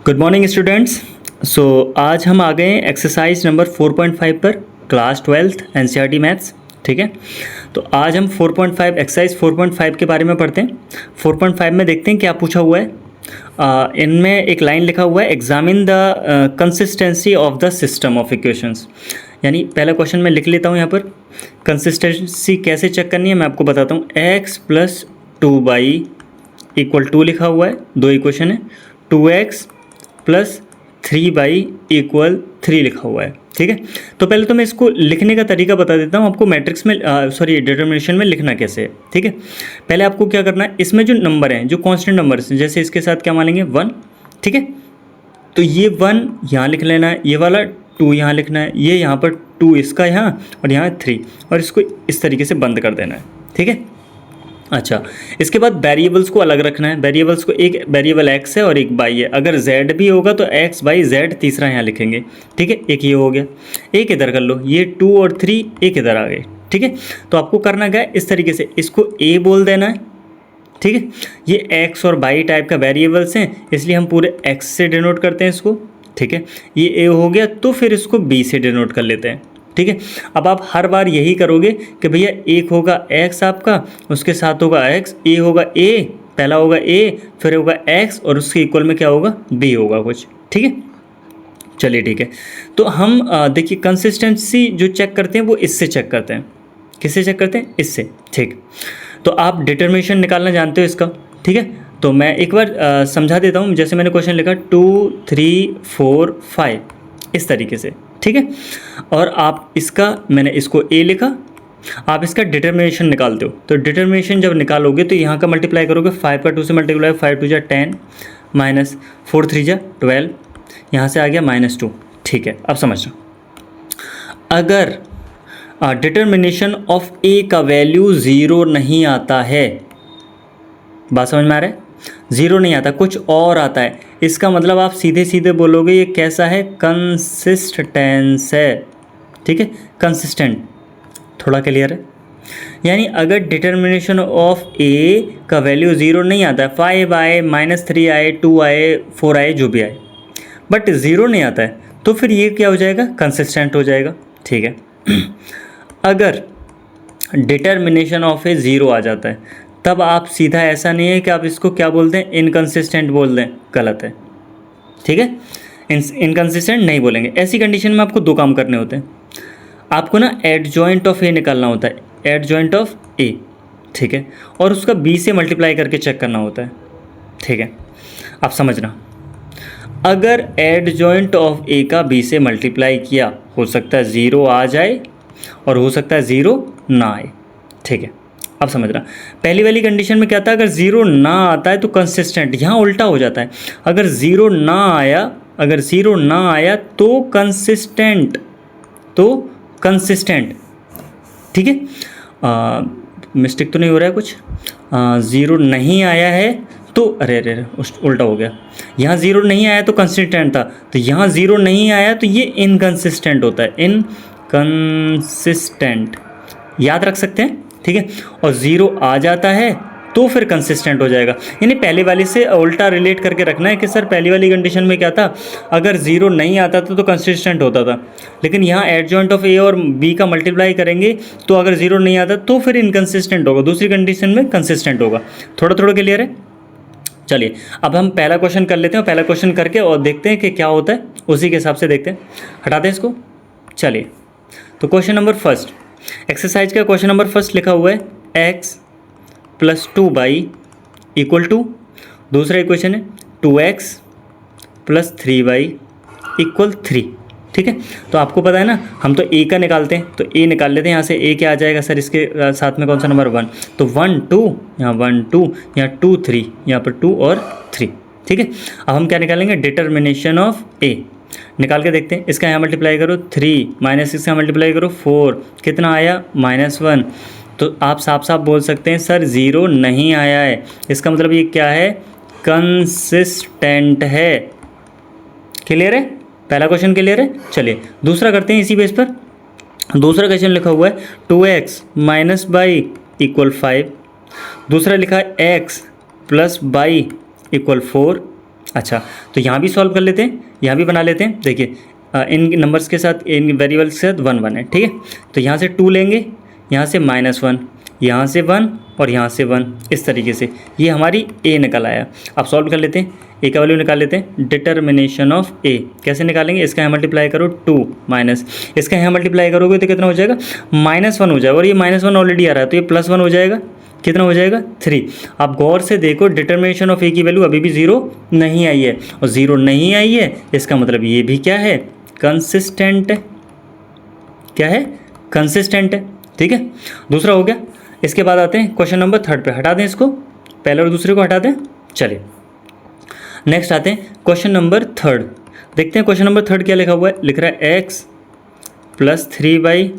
Good morning students. सो आज हम आ गए हैं एक्सरसाइज नंबर 4.5 पर, क्लास 12th एनसीईआरटी मैथ्स। ठीक है, तो आज हम 4.5 एक्सरसाइज 4.5 के बारे में पढ़ते हैं। 4.5 में देखते हैं क्या पूछा हुआ है। इनमें एक लाइन लिखा हुआ है, examine the consistency of the system of equations. यानी पहला क्वेश्चन मैं लिख लेता हूँ यहाँ पर। कंसिस्टेंसी कैसे चेक करनी है मैं आपको बताता हूँ। x + 2y = 2 लिखा हुआ है, दो इक्वेशन है। 2x + 3y = 3 लिखा हुआ है। ठीक है, तो पहले तो मैं इसको लिखने का तरीका बता देता हूँ आपको, मैट्रिक्स में डिटर्मिनेशन में लिखना कैसे है। ठीक है, पहले आपको क्या करना है, इसमें जो नंबर हैं, जो कांस्टेंट नंबर हैं, जैसे इसके साथ क्या मानेंगे 1। ठीक है, तो ये 1 यहाँ लिख लेना है, ये वाला 2 यहाँ लिखना है, ये यहाँ पर 2 इसका यहाँ और यहाँ 3, और इसको इस तरीके से बंद कर देना है। ठीक है, अच्छा, इसके बाद वेरिएबल्स को अलग रखना है। वेरिएबल्स को, एक वेरिएबल x है और एक y है। अगर z भी होगा तो x y z तीसरा यहाँ लिखेंगे। ठीक है, एक ये हो गया, एक इधर कर लो, ये 2 और 3 एक इधर आ गए। ठीक है, तो आपको करना क्या है, इस तरीके से इसको a बोल देना है। ठीक है, ये x और y टाइप का वेरिएबल्स हैं, इसलिए हम पूरे x से डिनोट करते हैं इसको। ठीक है, ये a हो गया, तो फिर इसको b से डिनोट कर लेते हैं। ठीक है, अब आप हर बार यही करोगे कि भैया एक होगा x आपका, उसके साथ होगा x, a होगा a, पहला होगा a, फिर होगा x और उसके इक्वल में क्या होगा, b होगा कुछ। ठीक है, चलिए ठीक है। तो हम देखिए कंसिस्टेंसी जो चेक करते हैं वो इससे चेक करते हैं। किससे चेक करते हैं, इससे। ठीक, तो आप डिटर्मिनेशन निकालना जानते हो इसका। ठीक है, तो मैं एक बार समझा देता हूँ। जैसे मैंने क्वेश्चन लिखा 2 3 4 5 इस तरीके से। ठीक है, और आप इसका, मैंने इसको a लिखा, आप इसका डिटर्मिनेशन निकालते हो। तो डिटर्मिनेशन जब निकालोगे तो यहाँ का मल्टीप्लाई करोगे, 5 का 2 से मल्टीप्लाई, 5 2 = 10 माइनस 4 3 = 12, यहाँ से आ गया -2। ठीक है, अब समझना, अगर डिटर्मिनेशन ऑफ a का वैल्यू 0 नहीं आता है, बात समझ में आ रहा है, 0 नहीं आता, कुछ और आता है, इसका मतलब आप सीधे सीधे बोलोगे ये कैसा है, कंसिस्टेंस है। ठीक है, कंसिस्टेंट, थोड़ा क्लियर है। यानी अगर डिटर्मिनेशन ऑफ a का वैल्यू 0 नहीं आता है, 5 आए, -3 आए, 2 आए, 4 आए, जो भी आए, बट 0 नहीं आता है, तो फिर ये क्या हो जाएगा, कंसिस्टेंट हो जाएगा। ठीक है, अगर डिटर्मिनेशन ऑफ a 0 आ जाता है, तब आप सीधा, ऐसा नहीं है कि आप इसको क्या बोलते हैं, इनकंसिस्टेंट बोल दें, गलत है। ठीक है, इनकंसिस्टेंट नहीं बोलेंगे। ऐसी कंडीशन में आपको दो काम करने होते हैं। आपको ना एडजॉइंट ऑफ ए निकालना होता है, एडजॉइंट ऑफ ए। ठीक है, और उसका बी से मल्टीप्लाई करके चेक करना होता है। ठीक है, आप समझना, अगर एडजॉइंट ऑफ ए का बी से मल्टीप्लाई किया, हो सकता है 0 आ जाए और हो सकता है 0 ना आए। ठीक है, अब समझना, पहली वाली कंडीशन में क्या था, अगर 0 ना आता है तो कंसिस्टेंट, यहाँ उल्टा हो जाता है। अगर 0 ना आया, अगर 0 ना आया तो कंसिस्टेंट, तो कंसिस्टेंट। ठीक है, मिस्टेक तो नहीं हो रहा है कुछ, 0 नहीं आया है तो, अरे उल्टा हो गया, यहाँ 0 नहीं आया तो कंसिस्टेंट था, तो यहाँ 0 नहीं आया तो ये इनकंसिस्टेंट होता है, इनकंसिस्टेंट, याद रख सकते हैं। ठीक है, और 0 आ जाता है तो फिर कंसिस्टेंट हो जाएगा। यानी पहले वाली से उल्टा रिलेट करके रखना है कि सर पहली वाली कंडीशन में क्या था, अगर 0 नहीं आता था तो कंसिस्टेंट होता था, लेकिन यहाँ एडजॉइंट ऑफ ए और बी का मल्टीप्लाई करेंगे तो अगर 0 नहीं आता तो फिर इनकंसिस्टेंट होगा, दूसरी कंडीशन में कंसिस्टेंट होगा। थोड़ा थोड़ा क्लियर है। चलिए, अब हम पहला क्वेश्चन कर लेते हैं, पहला क्वेश्चन करके और देखते हैं कि क्या होता है, उसी के हिसाब से देखते हैं। हटाते हैं इसको। चलिए, तो क्वेश्चन नंबर फर्स्ट, एक्सरसाइज का क्वेश्चन नंबर फर्स्ट लिखा हुआ है, x + 2y = दूसरा इक्वेशन है 2x + 3y = 3। ठीक है, तो आपको पता है ना, हम तो a का निकालते हैं, तो a निकाल लेते हैं। यहाँ से a क्या आ जाएगा सर, इसके साथ में कौन सा नंबर, 1, तो 1 2, यहाँ 1 2, यहाँ 2 3, यहाँ पर 2 और 3। ठीक है, अब हम क्या निकालेंगे, डिटर्मिनेशन ऑफ a निकाल के देखते हैं। इसका यहाँ मल्टीप्लाई करो 3, माइनस इसका मल्टीप्लाई करो 4, कितना आया, -1। तो आप साफ साफ बोल सकते हैं सर 0 नहीं आया है, इसका मतलब ये क्या है, कंसिस्टेंट है। क्लियर है, पहला क्वेश्चन क्लियर है। चलिए दूसरा करते हैं इसी बेस पर। दूसरा क्वेश्चन लिखा हुआ है 2x - y = 5, दूसरा लिखा है x + y = 4, अच्छा, तो यहाँ भी सॉल्व कर लेते हैं, यहाँ भी बना लेते हैं। देखिए इन नंबर्स के साथ, इन वेरिएबल्स के साथ 1 1 है, ठीक है। तो यहाँ से 2 लेंगे, यहाँ से -1, यहाँ से 1 और यहाँ से 1, इस तरीके से ये हमारी a निकल आया। अब सॉल्व कर लेते हैं, a का वैल्यू निकाल लेते हैं। डिटर्मिनेशन ऑफ a कैसे निकालेंगे, इसका यहाँ मल्टीप्लाई करो 2 माइनस, इसका यहाँ मल्टीप्लाई करोगे तो कितना हो जाएगा, -1 हो जाएगा, और ये -1 ऑलरेडी आ रहा है तो ये +1 हो जाएगा, कितना हो जाएगा 3। आप गौर से देखो, डिटर्मिनेशन ऑफ a की वैल्यू अभी भी 0 नहीं आई है, और 0 नहीं आई है इसका मतलब ये भी क्या है, कंसिस्टेंट है। क्या है, कंसिस्टेंट है, ठीक है। दूसरा हो गया। इसके बाद आते हैं क्वेश्चन नंबर 3 पे, हटा दें इसको, पहले और दूसरे को हटा दें। चलिए नेक्स्ट आते हैं क्वेश्चन नंबर 3। देखते हैं क्वेश्चन नंबर 3 क्या लिखा हुआ है। लिख रहा है x + 3y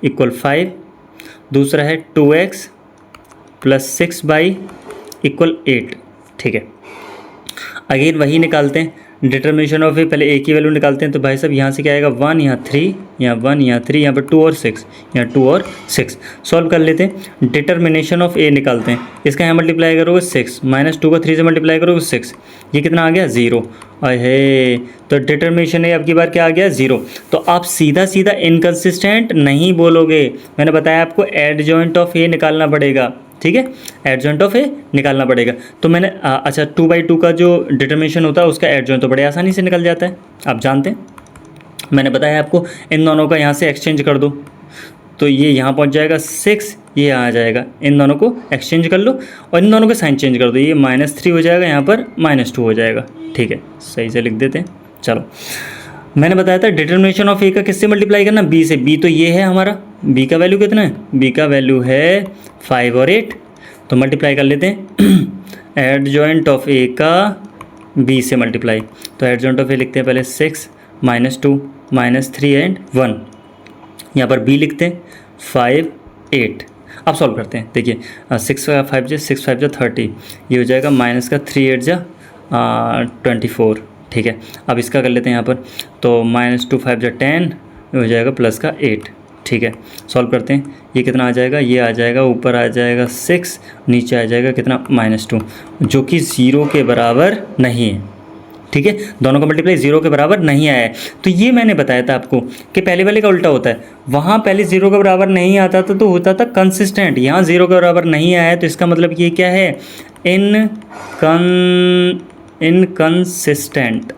= 5, दूसरा है 2x + 6y = 8, ठीक है। अगेन वही निकालते हैं, डिटर्मिनेशन ऑफ ए, पहले a की वैल्यू निकालते हैं। तो भाई साहब यहाँ से क्या आएगा, 1, यहाँ 3, यहाँ 1, यहाँ 3, यहाँ पर 2 और 6, यहाँ 2 और 6। सॉल्व कर लेते हैं, डिटर्मिनेशन ऑफ a निकालते हैं। इसका यहाँ मल्टीप्लाई करोगे 6, -2 को 3 से मल्टीप्लाई करोगे 6, ये कितना आ गया 0। अहे, तो डिटर्मिनेशन है आपकी बार क्या आ गया 0। तो आप सीधा सीधा इनकंसिस्टेंट नहीं बोलोगे, मैंने बताया आपको एडजॉइंट ऑफ a निकालना पड़ेगा, ठीक है। एडजॉइंट ऑफ ए निकालना पड़ेगा। तो मैंने अच्छा 2/2 का जो डिटर्मिनेशन होता है उसका एडजॉइंट तो बड़े आसानी से निकल जाता है, आप जानते हैं। मैंने बताया आपको इन दोनों का यहाँ से एक्सचेंज कर दो, तो ये यहाँ पहुँच जाएगा 6, ये यहाँ आ जाएगा। इन दोनों को एक्सचेंज कर लो और इन दोनों के साइन चेंज कर दो, ये -3 हो जाएगा, यहाँ पर -2 हो जाएगा, ठीक है। सही से लिख देते हैं। चलो, मैंने बताया था डिटर्मिनेशन ऑफ ए का किससे मल्टीप्लाई करना, बी से। बी तो ये है हमारा, बी का वैल्यू कितना है, बी का वैल्यू है 5 और 8, तो मल्टीप्लाई कर लेते हैं। एडजॉइंट ऑफ ए का बी से मल्टीप्लाई, तो एडजॉइंट ऑफ ए लिखते हैं पहले 6 -2 -3 एंड 1, यहाँ पर बी लिखते हैं 5 8। अब सॉल्व करते हैं। देखिए 6 5 जा 30, ये हो जाएगा -3 8 जा 24, ठीक है। अब इसका कर लेते हैं यहाँ पर, तो -2 5 जा 10, ये हो जाएगा +8, ठीक है। सॉल्व करते हैं, ये कितना आ जाएगा, ये आ जाएगा, ऊपर आ जाएगा 6, नीचे आ जाएगा कितना -2, जो कि 0 के बराबर नहीं है, ठीक है। दोनों का मल्टीप्लाई 0 के बराबर नहीं आया है। तो ये मैंने बताया था आपको कि पहले वाले का उल्टा होता है, वहाँ पहले 0 के बराबर नहीं आता था तो होता था कंसिस्टेंट, यहाँ 0 के बराबर नहीं आया है तो इसका मतलब ये क्या है, इनकंसिस्टेंट।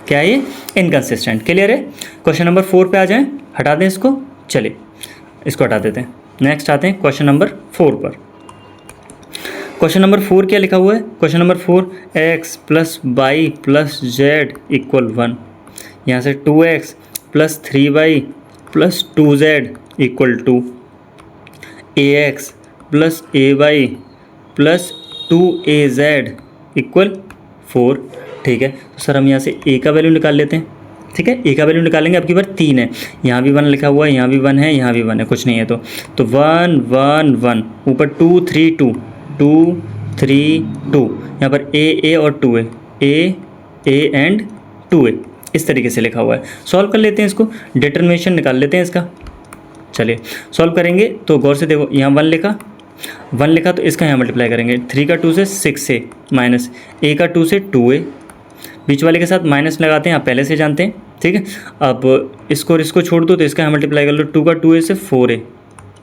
क्या है ये, इनकंसिस्टेंट। क्लियर है। क्वेश्चन नंबर 4 पे आ जाएं, हटा दें इसको, चलिए इसको हटा देते हैं। नेक्स्ट आते हैं क्वेश्चन नंबर 4 पर। क्वेश्चन नंबर 4 क्या लिखा हुआ है, question number 4, x + y + z = 1, यहाँ से 2x + 3y + 2z = 2, ax + ay + 2az = 4, ठीक है। तो सर हम यहाँ से a का वैल्यू निकाल लेते हैं, ठीक है। a का वैल्यू निकालेंगे, आपकी बार 3 है, यहाँ भी 1 लिखा हुआ है, यहाँ भी 1 है, यहाँ भी 1 है, कुछ नहीं है तो 1 1 1, ऊपर 2 3 2 2 3 2, यहाँ पर a और 2 है, a एंड 2 है, इस तरीके से लिखा हुआ है। सॉल्व कर लेते हैं इसको, डिटर्मिनेशन निकाल लेते हैं इसका। चलिए सॉल्व करेंगे तो गौर से देखो, यहाँ 1 लिखा तो इसका यहाँ मल्टीप्लाई करेंगे, 3 का 2 से 6 है, माइनस a का 2 से 2 है, बीच वाले के साथ माइनस लगाते हैं, आप पहले से जानते हैं, ठीक है। अब इसको और इसको छोड़ दो तो इसका यहाँ मल्टीप्लाई कर लो, 2 का 2a से 4a,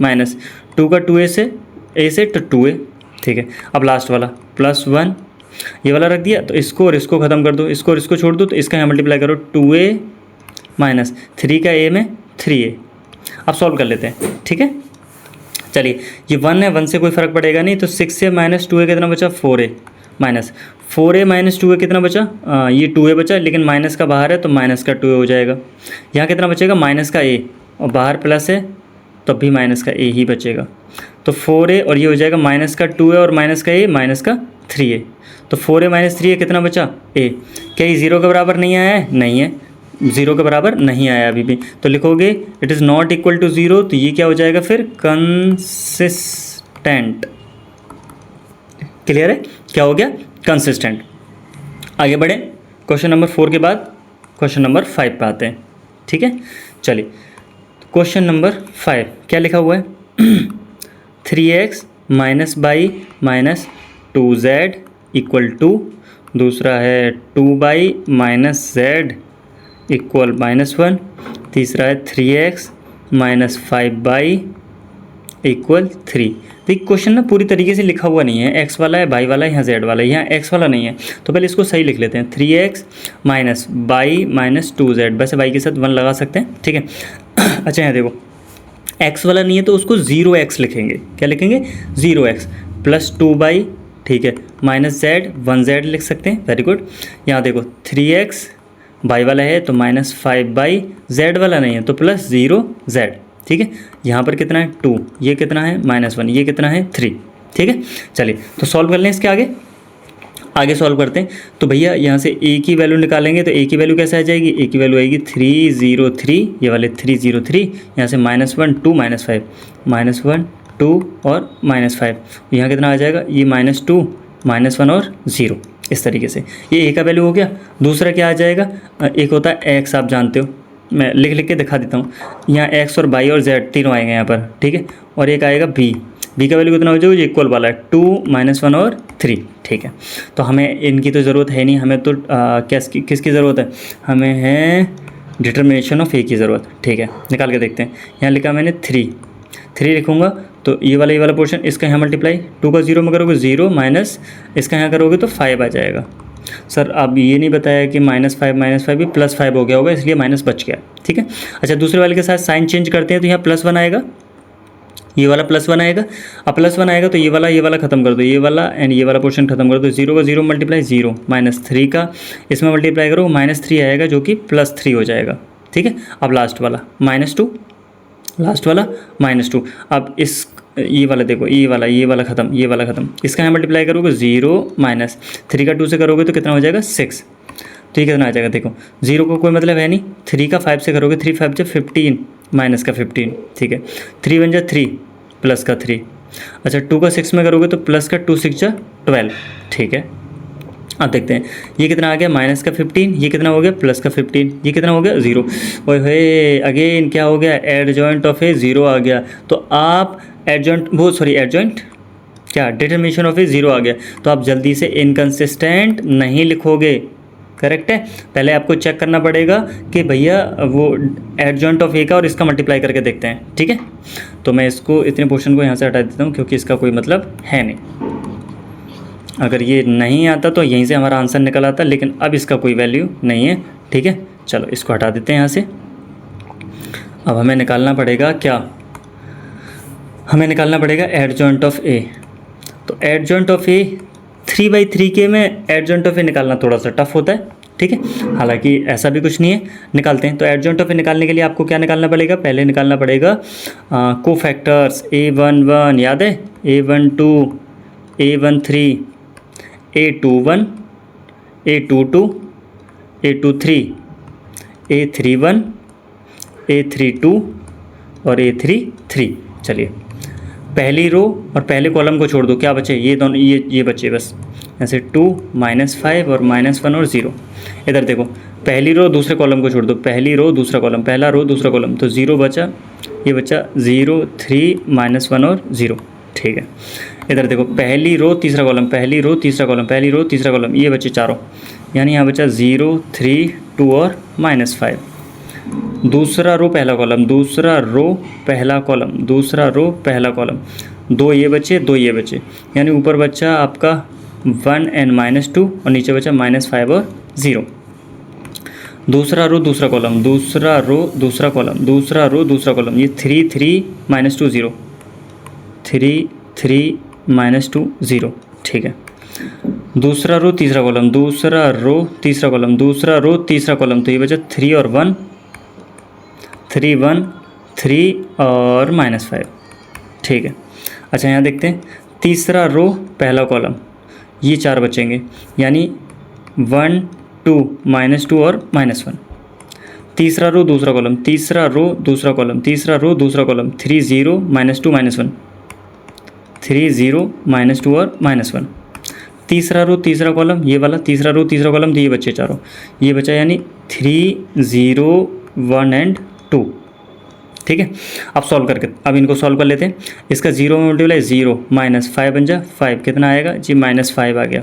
माइनस 2 का 2a से तो 2a, ठीक है। अब लास्ट वाला +1, ये वाला रख दिया, तो इसको और इसको ख़त्म कर दो, इसको और इसको छोड़ दो तो इसका यहाँ मल्टीप्लाई करो, 2a माइनस 3 का a में 3a। अब सॉल्व कर लेते हैं, ठीक है। चलिए ये 1 है, 1 से कोई फ़र्क पड़ेगा नहीं, तो 6 से -2a कितना बचा, 4a, माइनस 4a - 2a कितना बचा, ये 2a बचा, लेकिन माइनस का बाहर है तो माइनस का 2a हो जाएगा। यहाँ कितना बचेगा, माइनस का a, और बाहर प्लस है तब भी माइनस का a ही बचेगा, तो 4a और ये हो जाएगा माइनस का 2a और माइनस का a, माइनस का 3a, तो 4a - 3a कितना बचा, a। क्या ये 0 के बराबर नहीं आया है, नहीं है, 0 के बराबर नहीं आया अभी भी, तो लिखोगे it is not equal to 0, तो ये क्या हो जाएगा फिर, कंसिस्टेंट। क्लियर है, क्या हो गया, कंसिस्टेंट। आगे बढ़े, क्वेश्चन नंबर 4 के बाद क्वेश्चन नंबर 5 पे आते हैं, ठीक है। चलिए क्वेश्चन नंबर 5 क्या लिखा हुआ है, 3x - y - 2z = दूसरा है 2y माइनस जेड इक्वल -1, तीसरा है 3x माइनस 5y इक्वल 3। तो क्वेश्चन ना पूरी तरीके से लिखा हुआ नहीं है, x वाला है, y वाला है, यहाँ z वाला है, यहाँ x वाला नहीं है। तो पहले इसको सही लिख लेते हैं, 3x minus y minus 2z। वैसे y के साथ 1 लगा सकते हैं, ठीक है। अच्छा यहाँ देखो, x वाला नहीं है तो उसको 0x लिखेंगे। क्या लिखेंगे? 0x प्लस 2y, ठीक है, माइनस z 1z लिख सकते हैं। Very good. यहाँ देखो 3x y वाला है तो माइनस 5y, z वाला नहीं है तो प्लस 0z, ठीक है। यहाँ पर कितना है 2, ये कितना है -1, ये कितना है 3, ठीक है। चलिए तो सॉल्व कर लें इसके आगे सॉल्व करते हैं। तो भैया यहाँ से a की वैल्यू निकालेंगे तो a की वैल्यू कैसे आ जाएगी? a की वैल्यू आएगी 303, ये वाले 303, यहाँ से -1 2 -5, -1 2 और -5, यहाँ कितना आ जाएगा? ये -2 -1 और 0। इस तरीके से ये a का वैल्यू हो गया। दूसरा क्या आ जाएगा? एक होता है x, आप जानते हो, मैं लिख के दिखा देता हूँ। यहाँ x और y और z तीनों आएंगे यहाँ पर, ठीक है। और एक आएगा b का वैल्यू कितना हो जाएगा? इक्वल वाला है 2 -1 और 3, ठीक है। तो हमें इनकी तो ज़रूरत है नहीं, हमें तो किसकी ज़रूरत है? हमें है डिटर्मिनेशन ऑफ a की ज़रूरत, ठीक है। निकाल के देखते हैं। यहाँ लिखा मैंने 3 लिखूँगा तो ये वाला पोर्शन, इसका यहाँ मल्टीप्लाई 2 का 0 में करोगे 0 माइनस इसका यहाँ करोगे तो 5 आ जाएगा। सर अब ये नहीं बताया कि -5 भी +5 हो गया होगा, इसलिए माइनस बच गया, ठीक है। अच्छा दूसरे वाले के साथ साइन चेंज करते हैं तो यहाँ +1 आएगा, ये वाला +1 आएगा। अब +1 आएगा तो ये वाला खत्म कर दो, ये वाला एंड ये वाला पोर्शन खत्म कर दो। 0 का 0 मल्टीप्लाई 0, -3 का इसमें मल्टीप्लाई करो -3 आएगा जो कि +3 हो जाएगा, ठीक है। अब लास्ट वाला -2, -2। अब इस ये वाला देखो, ये वाला ख़त्म, इसका यहाँ मल्टीप्लाई करोगे 0 -3 का 2 से करोगे तो कितना हो जाएगा 6। तो ये कितना आ जाएगा? देखो 0 को कोई मतलब है नहीं, 3 का 5 से करोगे 3 5 15 माइनस का 15, ठीक है। 3 बन जा 3 प्लस का 3। अच्छा 2 का 6 में करोगे तो प्लस का 2 6 जा 12, ठीक है। अब देखते हैं ये कितना आ गया माइनस का 15, ये कितना हो गया प्लस का 15, ये कितना हो गया 0। ओए होए अगेन क्या हो गया? एडजॉइंट ऑफ ए 0 आ गया। तो आप एडजॉइंट क्या डिटर्मिनेशन ऑफ ए 0 आ गया, तो आप जल्दी से इनकंसिस्टेंट नहीं लिखोगे, करेक्ट है। पहले आपको चेक करना पड़ेगा कि भैया वो एडजॉइंट ऑफ ए का और इसका मल्टीप्लाई करके देखते हैं, ठीक है। तो मैं इसको इतने पोर्शन को यहाँ से हटा देता हूँ क्योंकि इसका कोई मतलब है नहीं। अगर ये नहीं आता तो यहीं से हमारा आंसर निकल आता, लेकिन अब इसका कोई वैल्यू नहीं है, ठीक है। चलो इसको हटा देते हैं यहाँ से। अब हमें निकालना पड़ेगा क्या? हमें निकालना पड़ेगा एडजॉइंट ऑफ ए। तो एडजॉइंट ऑफ ए 3/3 के में एडजॉइंट ऑफ ए निकालना थोड़ा सा टफ होता है, ठीक है। हालांकि ऐसा भी कुछ नहीं है, निकालते हैं। तो एडजॉइंट ऑफ ए निकालने के लिए आपको क्या निकालना पड़ेगा? पहले निकालना पड़ेगा कोफैक्टर्स A11, याद है, A12, A13, A21, A22, A23, A31, A32 और A33। चलिए पहली रो और पहले कॉलम को छोड़ दो, क्या बचे? ये दोनों, ये बचे बस, ऐसे 2 -5 और -1 और 0। इधर देखो पहली रो दूसरे कॉलम को छोड़ दो, पहली रो दूसरा कॉलम, पहला रो दूसरा कॉलम, तो 0 बचा, ये बचा 0 3 -1 और 0, ठीक है। इधर देखो पहली रो तीसरा कॉलम, पहली रो तीसरा कॉलम, पहली रो तीसरा कॉलम, ये बचे चारों, यानी यहाँ बचा 0 3 2 और -5। दूसरा रो पहला कॉलम, दूसरा रो पहला कॉलम, दूसरा रो पहला कॉलम, 2 ये बचे 2 ये बचे, यानी ऊपर बचा आपका 1 एंड -2 और नीचे बचा -5 और 0। दूसरा रो दूसरा कॉलम, दूसरा रो दूसरा कॉलम, दूसरा रो दूसरा कॉलम, ये 3 3 -2 0, 3 3 -2 0, ठीक है। दूसरा रो तीसरा कॉलम, दूसरा रो तीसरा कॉलम, दूसरा रो तीसरा कॉलम, तो ये बचा 3 और 1 3 1 3 और -5, ठीक है। अच्छा यहाँ देखते हैं तीसरा रो पहला कॉलम, ये 4 बचेंगे, यानी 1 2 -2 और -1। तीसरा रो दूसरा कॉलम, तीसरा रो दूसरा कॉलम, तीसरा रो दूसरा कॉलम, 3 0 -2 -1, 3 0 -2 और -1। तीसरा रो तीसरा कॉलम, ये वाला तीसरा रो तीसरा कॉलम, तो ये बच्चे चारों, ये बचा, यानी 3 0 1 एंड 2, ठीक है। अब सॉल्व करके, अब इनको सॉल्व कर लेते हैं। इसका 0 में मल्टीप्लाई 0 -5 बन जा 5, कितना आएगा जी? -5 आ गया।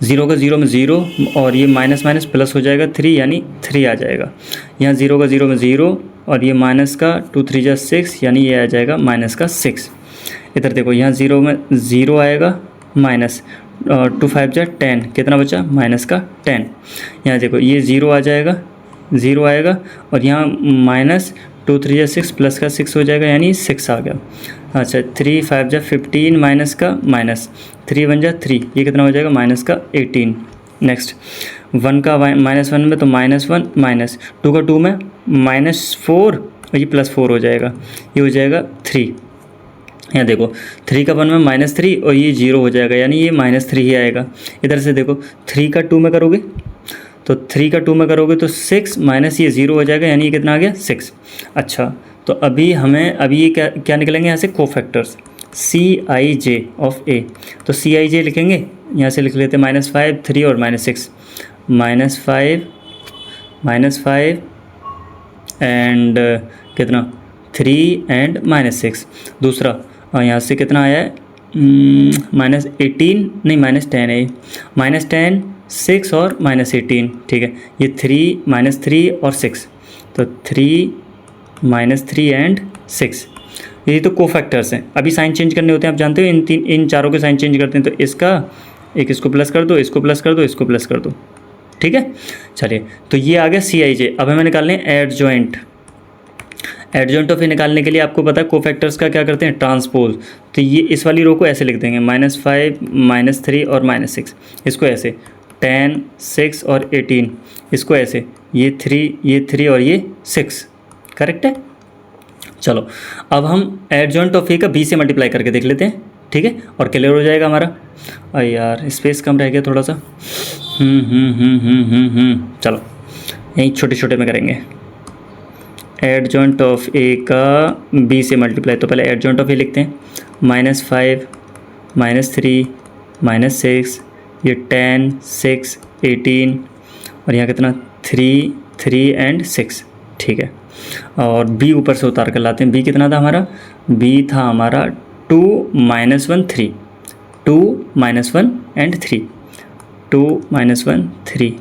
ज़ीरो का ज़ीरो में ज़ीरो और ये माइनस माइनस प्लस हो जाएगा 3 यानी 3 आ जाएगा। यहाँ ज़ीरो का ज़ीरो में ज़ीरो और ये माइनस का 2 3 जा 6 यानी ये आ जाएगा माइनस का 6। इधर देखो यहाँ ज़ीरो में ज़ीरो आएगा माइनस 2 5 जा 10 कितना बचा माइनस का 10। यहाँ देखो ये ज़ीरो आ जाएगा, ज़ीरो आएगा और यहाँ माइनस 2 3 जा 6 प्लस का 6 हो जाएगा यानी 6 आ गया। अच्छा 3 5 जा 15 माइनस का माइनस 3 1 जा 3 ये कितना हो जाएगा माइनस का 18। नेक्स्ट 1 का माइनस 1 में तो माइनस 1 माइनस 2 का 2 में माइनस 4 और ये प्लस 4 हो जाएगा, ये हो जाएगा 3। यहाँ देखो 3 का 1 में माइनस 3 और ये 0 हो जाएगा यानी ये माइनस 3 ही आएगा। इधर से देखो 3 का 2 में करोगे तो 3 का 2 में करोगे तो 6 माइनस ये 0 हो जाएगा यानी ये कितना आ गया 6। अच्छा तो अभी ये क्या निकलेंगे यहाँ से कोफैक्टर्स Cij ऑफ A। तो Cij लिखेंगे, यहाँ से लिख लेते हैं -5 3 और -6 -5 एंड कितना 3 एंड -6। दूसरा यहाँ से कितना आया है -18 नहीं -10 है, -10 6 और -18 ठीक है। ये 3 -3 और 6 तो 3 -3 एंड 6 ये तो कोफैक्टर्स हैं। अभी साइन चेंज करने होते हैं, आप जानते हो इन चारों के साइन चेंज करते हैं। तो इसका एक इसको प्लस कर दो, इसको प्लस कर दो, इसको प्लस कर दो, ठीक है। चलिए तो ये आ गया Cij। अब हमें निकालने हैं एडजॉइंट। एडजॉइंट ऑफ ए निकालने के लिए आपको पता है कोफैक्टर्स का क्या करते हैं ट्रांसपोज। तो ये इस वाली रो को ऐसे लिख देंगे -5 -3 और -6, इसको ऐसे 10 6 और 18, इसको ऐसे ये 3 और ये 6 करेक्ट है। चलो अब हम एडजॉइंट ऑफ ए का बी से मल्टीप्लाई करके देख लेते हैं, ठीक है, और क्लियर हो जाएगा हमारा। अरे यार स्पेस कम रह गया थोड़ा सा। चलो यहीं छोटे छोटे में करेंगे। एडजॉइंट ऑफ ए का बी से मल्टीप्लाई, तो पहले एडजॉइंट ऑफ ए लिखते हैं -5 -3 -6 ये 10 6 18 और यहाँ कितना 3 एंड 6 ठीक है। और बी ऊपर से उतार कर लाते हैं। बी कितना था हमारा, बी था हमारा 2 -1 3 2 -1 एंड 3 2 -1 3।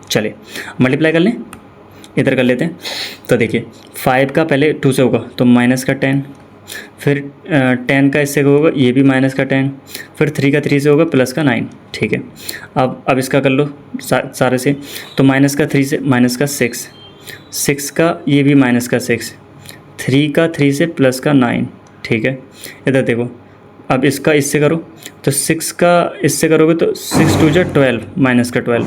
चले मल्टीप्लाई कर लें, इधर कर लेते हैं। तो देखिए 5 का पहले 2 से होगा तो माइनस का 10, फिर 10 का इससे होगा ये भी माइनस का 10, फिर 3 का 3 से होगा प्लस का 9 ठीक है। अब इसका कर लो सारे से, तो माइनस का 3 से माइनस का 6 का ये भी माइनस का 6, 3 का 3 से प्लस का 9 ठीक है। इधर देखो अब इसका इससे करो तो 6 का इससे करोगे तो 6 2 जा 12 माइनस का 12,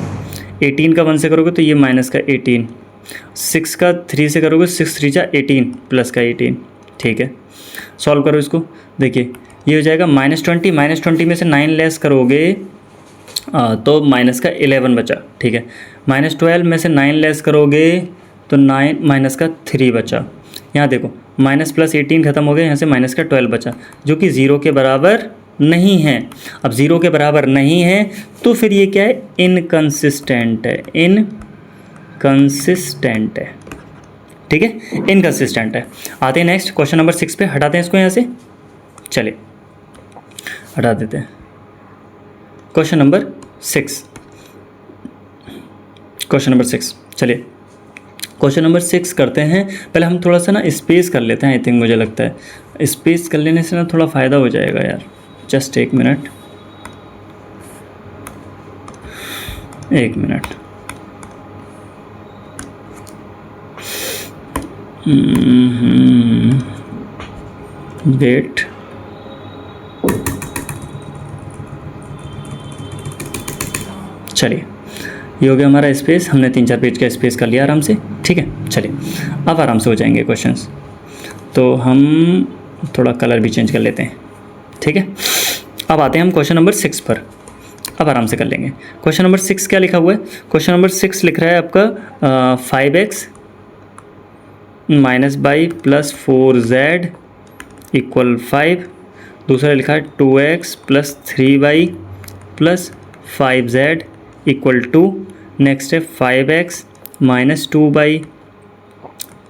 18 का 1 से करोगे तो ये माइनस का 18, 6 का 3 से करोगे 6 3 जा 18 प्लस का 18 ठीक है। सॉल्व करो इसको, देखिए ये हो जाएगा -20 में से 9 लेस करोगे तो माइनस का 11 बचा ठीक है। -12 में से 9 लेस करोगे तो 9 माइनस का 3 बचा। यहाँ देखो माइनस प्लस 18 खत्म हो गया, यहाँ से माइनस का 12 बचा जो कि 0 के बराबर नहीं है। अब 0 के बराबर नहीं है तो फिर ये क्या है, इनकंसिस्टेंट है, इनकंसिस्टेंट है ठीक है, इनकंसिस्टेंट है। आते हैं नेक्स्ट क्वेश्चन नंबर 6 पे, हटाते हैं इसको यहाँ से, चलिए हटा देते हैं। क्वेश्चन नंबर 6 चलिए क्वेश्चन नंबर 6 करते हैं। पहले हम थोड़ा सा ना स्पेस कर लेते हैं, आई थिंक मुझे लगता है स्पेस कर लेने से ना थोड़ा फ़ायदा हो जाएगा यार। जस्ट एक मिनट वेट, चलिए ये हो गया हमारा स्पेस, हमने 3-4 पेज का स्पेस कर लिया आराम से ठीक है। चलिए अब आराम से हो जाएंगे क्वेश्चंस, तो हम थोड़ा कलर भी चेंज कर लेते हैं ठीक है। अब आते हैं हम क्वेश्चन नंबर 6 पर, अब आराम से कर लेंगे। क्वेश्चन नंबर 6 क्या लिखा हुआ है, क्वेश्चन नंबर 6 लिख रहा है आपका 5x - y + 4z = 5। दूसरा लिखा है 2x + 3y + 5z = 2। नेक्स्ट है 5x - 2y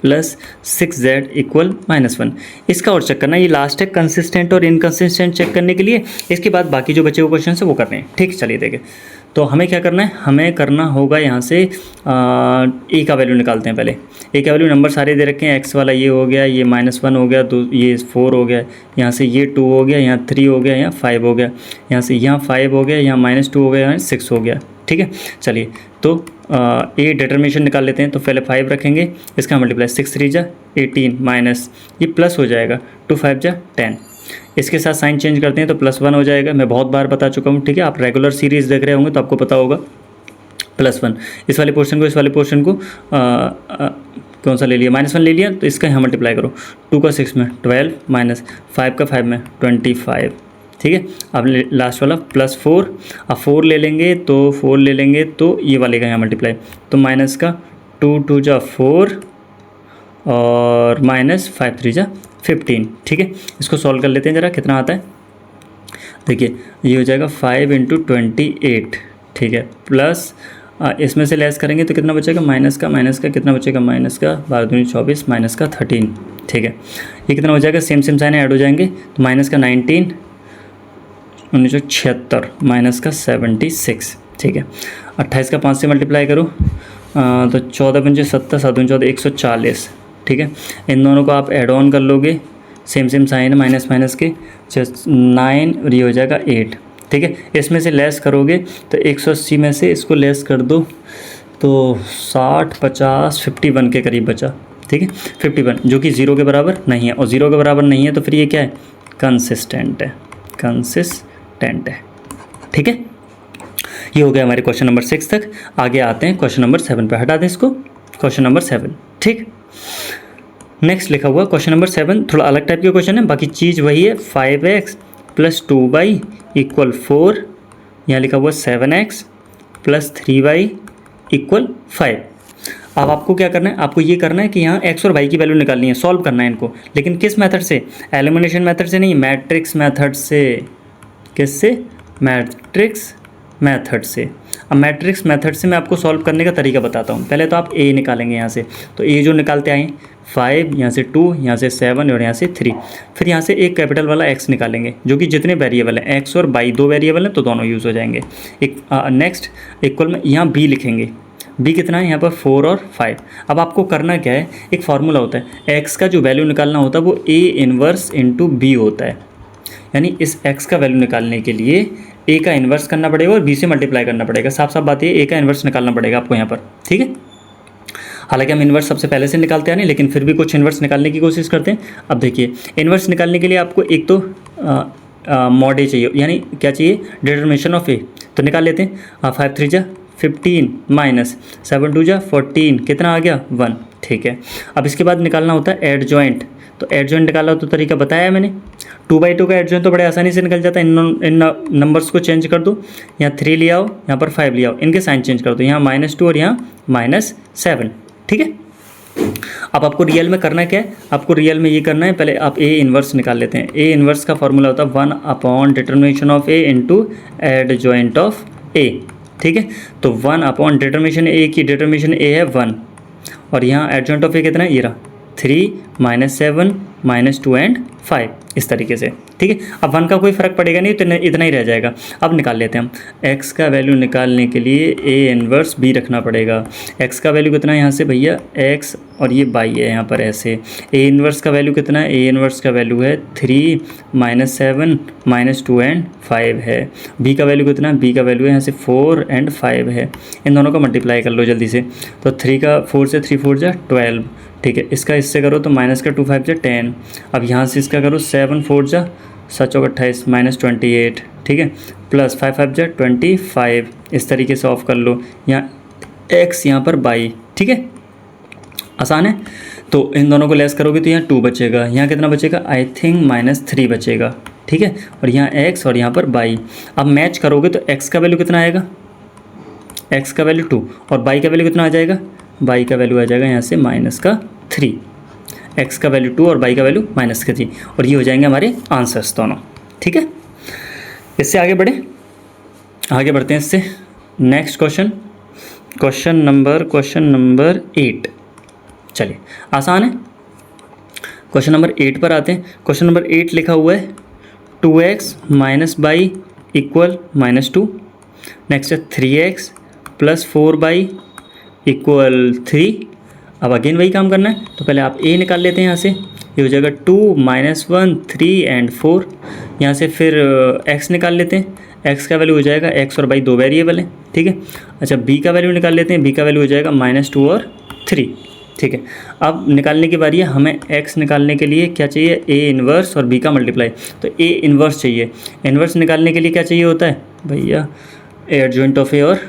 + 6z = -1। इसका और चेक करना, ये लास्ट है कंसिस्टेंट और इनकंसिस्टेंट चेक करने के लिए। इसके बाद बाकी जो बचे हुए क्वेश्चन है वो करने हैं ठीक। चलिए देखें तो हमें क्या करना है, हमें करना होगा यहाँ से ए का वैल्यू निकालते हैं पहले। ए का वैल्यू नंबर सारे दे रखे हैं, एक्स वाला ये हो गया, ये -1 हो गया, तो ये 4 हो गया, यहाँ से ये 2 हो गया, यहाँ 3 हो गया, यहाँ 5 हो गया, यहाँ से यहाँ 5 हो गया, यहाँ -2 हो गया, यहाँ 6 हो गया। ठीक है, चलिए तो ए डिटर्मिनेशन निकाल लेते हैं। तो पहले 5 रखेंगे, इसका मल्टीप्लाई 6 3 जा 18 माइनस ये प्लस हो जाएगा 2 5 जा 10, इसके साथ साइन चेंज करते हैं तो +1 हो जाएगा। मैं बहुत बार बता चुका हूँ, ठीक है, आप रेगुलर सीरीज़ देख रहे होंगे तो आपको पता होगा +1। इस वाले पोर्शन को इस वाले पोर्शन को कौन सा ले लिया, -1 ले लिया, तो इसका यहाँ मल्टीप्लाई करो, 2 का 6 में 12 माइनस 5 का 5 में 25। ठीक है, अब लास्ट वाला +4, अब 4 ले लेंगे तो 4 ले लेंगे तो ये वाले का यहाँ मल्टीप्लाई, तो माइनस का 2 2 जा 4 और -5 3 जा 15। ठीक है, इसको सॉल्व कर लेते हैं ज़रा, कितना आता है देखिए, ये हो जाएगा 5 × 28। ठीक है, प्लस इसमें से लेस करेंगे तो कितना बचेगा, माइनस का कितना बचेगा, माइनस का 12 दूनी 24 माइनस का 13। ठीक है, ये कितना हो जाएगा, सेम साइन ऐड हो जाएंगे, तो माइनस का 19 1976 माइनस का 76। ठीक है, 28 का 5 से मल्टीप्लाई करो तो 14 पंजे 70 7 14 140। ठीक है, इन दोनों को आप ऐड ऑन कर लोगे, सेम साइन माइनस के 9 और ये हो जाएगा 8। ठीक है, इसमें से लेस करोगे तो 180 में से इसको लेस कर दो तो 60 50 51 के करीब बचा। ठीक है, 51 जो कि 0 के बराबर नहीं है, और 0 के बराबर नहीं है तो फिर ये क्या है, कंसिस्टेंट है। ठीक है, ये हो गया हमारे क्वेश्चन नंबर 6 तक। आगे आते हैं क्वेश्चन नंबर 7 पे, हटा दें इसको, क्वेश्चन नंबर 7। ठीक, नेक्स्ट लिखा हुआ क्वेश्चन नंबर 7, थोड़ा अलग टाइप के क्वेश्चन है, बाकी चीज़ वही है। 5x + 2y = 4, यहाँ लिखा हुआ 7x + 3y = 5। अब आपको क्या करना है, आपको ये करना है कि यहाँ x और y की वैल्यू निकालनी है, सॉल्व करना है इनको, लेकिन किस मेथड से, एलिमिनेशन मेथड से नहीं, मैट्रिक्स मेथड से। किससे, मैट्रिक्स मेथड से। अब मैट्रिक्स मेथड से मैं आपको सॉल्व करने का तरीका बताता हूँ। पहले तो आप a निकालेंगे यहाँ से, तो a जो निकालते आए 5, यहाँ से 2, यहाँ से 7 और यहाँ से 3, फिर यहाँ से एक कैपिटल वाला x निकालेंगे, जो कि जितने वेरिएबल हैं x और y 2 वेरिएबल हैं तो दोनों यूज़ हो जाएंगे। एक नेक्स्ट इक्वल में यहाँ b लिखेंगे, b कितना है यहाँ पर 4 और 5। अब आपको करना क्या है, एक फार्मूला होता है, x का जो वैल्यू निकालना होता है वो a इन्वर्स × b होता है, यानी इस x का वैल्यू निकालने के लिए a का इन्वर्स करना पड़ेगा और b से मल्टीप्लाई करना पड़ेगा। साफ बात है, a का इन्वर्स निकालना पड़ेगा आपको यहाँ पर। ठीक है, हालांकि हम इन्वर्स सबसे पहले से निकालते हैं नहीं, लेकिन फिर भी कुछ इन्वर्स निकालने की कोशिश करते हैं। अब देखिए, इन्वर्स निकालने के लिए आपको एक तो मॉड ए चाहिए, यानी क्या चाहिए, डिटर्मिनेशन ऑफ ए, तो निकाल लेते हैं। 5 3 जा 15 माइनस 7 2 जा 14, कितना आ गया 1। ठीक है, अब इसके बाद निकालना होता है एडजॉइंट, तो एडजॉइंट निकाला तो तरीका बताया है मैंने। 2/2 का एडजॉइंट तो बड़े आसानी से निकल जाता है, इन नंबर्स को चेंज कर दो, यहाँ 3 ले आओ, यहाँ पर 5 ले आओ, इनके साइन चेंज कर दो, यहाँ -2 और यहाँ -7। ठीक है, अब आपको रियल में करना क्या है, आपको रियल में ये करना है, पहले आप ए इन्वर्स निकाल लेते हैं। ए इन्वर्स का फॉर्मूला होता है 1 determination of A × adjoint of A. ठीक है, तो 1 डिटर्मिनेशन ए की डिटर्मिनेशन ए है 1, और यहाँ एडजॉइंट ऑफ ए कितना है, ये रहा 3 -7 -2 एंड 5, इस तरीके से। ठीक है, अब 1 का कोई फ़र्क पड़ेगा नहीं, तो इतना ही रह जाएगा। अब निकाल लेते हैं हम, x का वैल्यू निकालने के लिए a इन्वर्स b रखना पड़ेगा। x का वैल्यू कितना है यहाँ से भैया, x और ये y है यहाँ पर ऐसे। a इन्वर्स का वैल्यू कितना है, a इन्वर्स का वैल्यू है 3 -7 -2 एंड 5 है। b का वैल्यू कितना है, b का वैल्यू है यहाँ से 4 एंड 5 है। इन दोनों का मल्टीप्लाई कर लो जल्दी से, तो 3 का 4 से 3 4 जा 12। ठीक है, इसका इससे करो तो माइनस का 2 5 जा 10। अब यहाँ से इसका करो 7 4 जा 7 28 -28। ठीक है, प्लस 5 5 जा 25, इस तरीके से ऑफ कर लो। यहाँ x यहाँ पर y। ठीक है, आसान है। तो इन दोनों को लेस करोगे तो यहाँ 2 बचेगा, यहाँ कितना बचेगा, आई थिंक -3 बचेगा। ठीक है, और यहाँ x और यहाँ पर y। अब मैच करोगे तो x का वैल्यू कितना आएगा, x का वैल्यू 2 और y का वैल्यू कितना आ जाएगा, y का वैल्यू आ जाएगा यहाँ से -3। x का वैल्यू 2 और y का वैल्यू -3, और ये हो जाएंगे हमारे आंसर्स दोनों। ठीक है, इससे आगे बढ़ते हैं इससे। Next question number 8। चलिए, आसान है। क्वेश्चन नंबर 8 पर आते हैं। क्वेश्चन नंबर 8 लिखा हुआ है 2x - y = -2, नेक्स्ट है 3x प्लस 4y इक्वल 3। अब अगेन वही काम करना है, तो पहले आप a निकाल लेते हैं यहाँ से, ये हो जाएगा 2 -1 3 एंड 4। यहाँ से फिर x निकाल लेते हैं, x का वैल्यू हो जाएगा, x और y दो वेरिएबल हैं, ठीक है। अच्छा b का वैल्यू निकाल लेते हैं, b का वैल्यू हो जाएगा -2 और 3, ठीक है। अब निकालने की बारी है, हमें x निकालने के लिए क्या चाहिए, a इन्वर्स और b का मल्टीप्लाई, तो a इन्वर्स चाहिए। इन्वर्स निकालने के लिए क्या चाहिए होता है भैया, एडजॉइंट ऑफ a और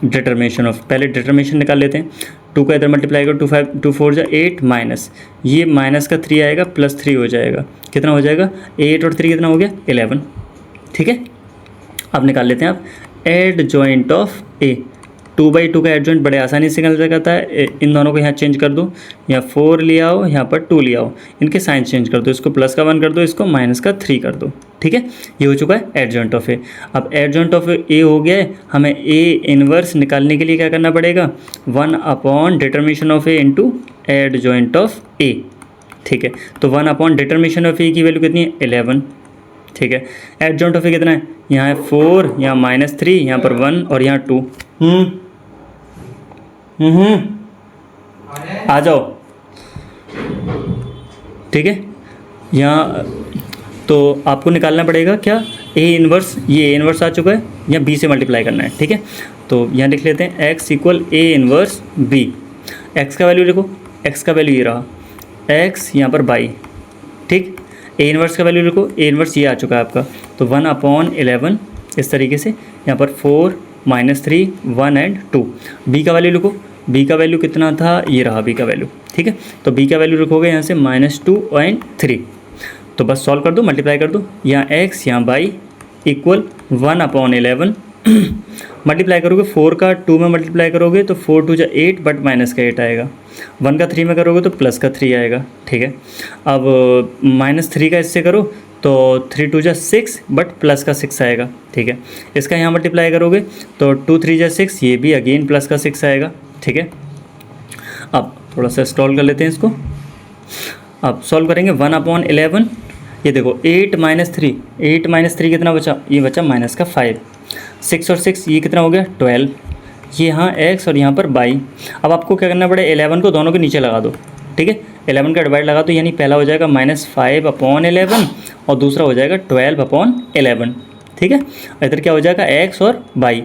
डिटर्मिनेशन ऑफ। पहले डिटर्मिनेशन निकाल लेते हैं, 2 का इधर मल्टीप्लाई करो, 2 4 जा 8 माइनस, ये माइनस का 3 आएगा प्लस 3 हो जाएगा, कितना हो जाएगा 8 और 3 कितना हो गया 11, ठीक है। अब निकाल लेते हैं आप एडजॉइंट ऑफ a, 2/2 का एडजॉइंट बड़े आसानी से निकल जाता है। इन दोनों को यहाँ चेंज कर दो, यहाँ 4 ले आओ, यहाँ पर 2 ले आओ, इनके साइन चेंज कर दो, इसको प्लस का 1 कर दो, इसको माइनस का 3 कर दो, ठीक है। ये हो चुका है एडजॉइंट ऑफ ए। अब एडजॉइंट ऑफ ए हो गया है, हमें ए इनवर्स निकालने के लिए क्या करना पड़ेगा, 1 determination of A into adjoint of A, ठीक है। तो 1 डिटर्मिनेशन ऑफ ए की वैल्यू कितनी है 11, ठीक है। एडजॉइंट ऑफ ए कितना है, यहाँ है 4, यहाँ -3, यहाँ पर 1 और यहाँ 2। आ जाओ, ठीक है। यहाँ तो आपको निकालना पड़ेगा क्या, ए इन्वर्स, ये ए इन्वर्स आ चुका है, यहाँ बी से मल्टीप्लाई करना है, ठीक है। तो यहाँ लिख लेते हैं x equal A inverse B. x का वैल्यू लिखो, x का वैल्यू ये रहा, x यहाँ पर बाई, ठीक। ए इन्वर्स का वैल्यू लिखो, ए इन्वर्स ये आ चुका है आपका, तो 1/11 इस तरीके से, यहाँ पर 4 -3 1 एंड 2। बी का वैल्यू लिखो, बी का वैल्यू कितना था, ये रहा बी का वैल्यू, ठीक है। तो बी का वैल्यू लिखोगे यहाँ से -2 एंड 3, तो बस सॉल्व कर दो, मल्टीप्लाई कर दो, यहाँ x यहाँ बाई इक्वल 1/11 मल्टीप्लाई करोगे 4 का 2 में मल्टीप्लाई करोगे तो 4 2 जा 8 बट माइनस का 8 आएगा, 1 का 3 में करोगे तो प्लस का 3 आएगा, ठीक है। अब -3 का इससे करो तो 3 2 जा 6 बट प्लस का 6 आएगा, ठीक है। इसका यहाँ मल्टीप्लाई करोगे तो 2 3 जा 6, ये भी अगेन प्लस का 6 आएगा, ठीक है। अब थोड़ा सा सॉल्व कर लेते हैं इसको। अब सॉल्व करेंगे 1/11, ये देखो 8 - 3 कितना बचा, ये बचा माइनस का 5, 6 और 6 ये कितना हो गया 12, ये यहाँ x और यहाँ पर बाई। अब आपको क्या करना पड़े, 11 को दोनों के नीचे लगा दो, ठीक है। 11 का डिवाइड लगा दो, यानी पहला हो जाएगा -5/11 और दूसरा हो जाएगा 12/11, ठीक है। इधर क्या हो जाएगा x और बाई।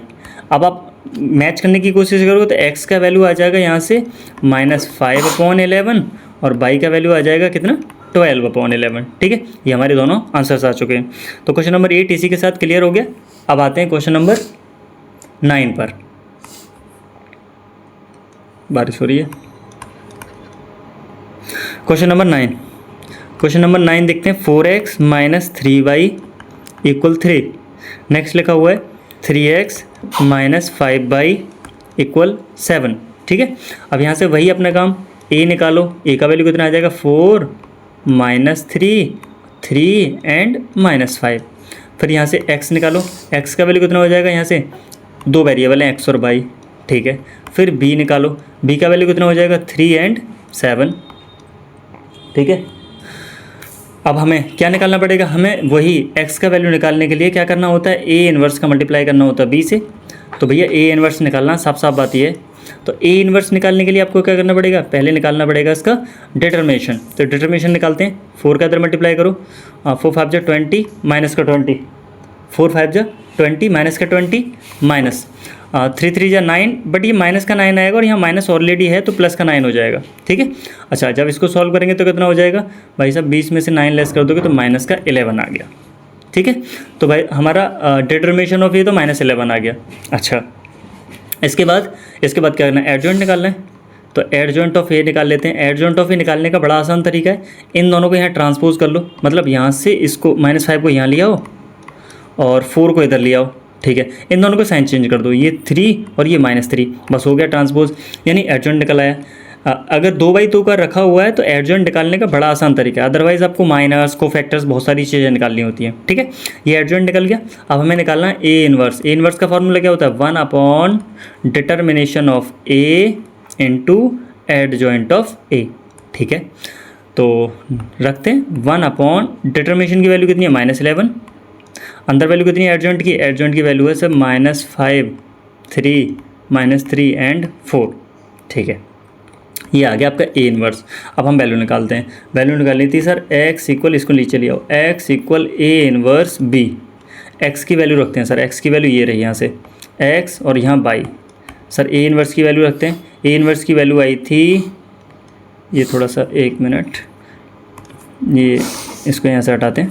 अब आप मैच करने की कोशिश करोगे तो x का वैल्यू आ जाएगा यहाँ से -5/11 और बाई का वैल्यू आ जाएगा कितना 12/11, ठीक है। ये हमारे दोनों आंसर्स आ चुके हैं। तो क्वेश्चन नंबर 8 इसी के साथ क्लियर हो गया। अब आते हैं क्वेश्चन नंबर 9 पर। बारिश हो रही है। क्वेश्चन नंबर 9 देखते हैं, 4x - 3y इक्वल 3। नेक्स्ट लिखा हुआ है 3x - 5y इक्वल 7, ठीक है। अब यहाँ से वही अपना काम, a निकालो, a का वैल्यू कितना आ जाएगा 4 -3 3 एंड -5। फिर यहाँ से x निकालो, x का वैल्यू कितना हो जाएगा, यहाँ से दो वेरिएबल हैं x और y, ठीक है। फिर b निकालो, b का वैल्यू कितना हो जाएगा 3 एंड 7, ठीक है। अब हमें क्या निकालना पड़ेगा, हमें वही x का वैल्यू निकालने के लिए क्या करना होता है, a इन्वर्स का मल्टीप्लाई करना होता है b से। तो भैया a इन्वर्स निकालना साफ साफ बात ये है। तो a इन्वर्स निकालने के लिए आपको क्या करना पड़ेगा, पहले निकालना पड़ेगा इसका डिटर्मिनेशन। तो डिटर्मिनेशन निकालते हैं, 4 का इधर मल्टीप्लाई करो, 4 5 जा 20 माइनस का 20, 4 5 जा 20 माइनस का 20 माइनस 3 3 जा 9, बट ये माइनस का 9 आएगा और यहाँ माइनस ऑलरेडी है तो प्लस का 9 हो जाएगा, ठीक है। अच्छा, जब इसको सॉल्व करेंगे तो कितना हो जाएगा भाई साहब, 20 में से 9 लेस कर दोगे तो माइनस का 11 आ गया, ठीक है। तो भाई हमारा डिटर्मिनेशन ऑफ ये तो -11 आ गया। अच्छा, इसके बाद क्या करना है, एडजॉइंट निकालना है। तो एडजॉइंट ऑफ ए निकाल लेते हैं। एडजॉइंट ऑफ ए निकालने का बड़ा आसान तरीका है, इन दोनों को यहाँ ट्रांसपोज कर लो, मतलब यहाँ से इसको -5 को यहाँ ले आओ और 4 को इधर ले आओ, ठीक है। इन दोनों को साइन चेंज कर दो, ये 3 और ये -3, बस हो गया ट्रांसपोज, यानी एडजॉइंट निकल आया। अगर 2/2 का रखा हुआ है तो एडजॉइंट निकालने का बड़ा आसान तरीका है, अदरवाइज आपको माइनस को फैक्टर्स बहुत सारी चीज़ें निकालनी होती हैं, ठीक है। ये एडजॉइंट निकल गया। अब हमें निकालना है ए इन्वर्स। ए इन्वर्स का फॉर्मूला क्या होता है, 1 determination of A into adjoint of A, ठीक है। तो रखते हैं 1 डिटर्मिनेशन की वैल्यू कितनी है -11, अंदर वैल्यू कितनी है एडजॉइंट की? एडजॉइंट की वैल्यू है सर -5, 3, -3 एंड 4, ठीक है। ये आ गया आपका ए इनवर्स। अब हम वैल्यू निकालते हैं। वैल्यू निकालनी थी सर एक्स इक्वल, इसको नीचे ले आओ, X equal A inverse B. X की वैल्यू रखते हैं सर, एक्स की वैल्यू ये रही यहाँ से एक्स और यहाँ बाई। सर ए इनवर्स की वैल्यू रखते हैं। ए इनवर्स की वैल्यू आई थी, ये थोड़ा सा 1 मिनट, ये इसको यहाँ से हटाते हैं।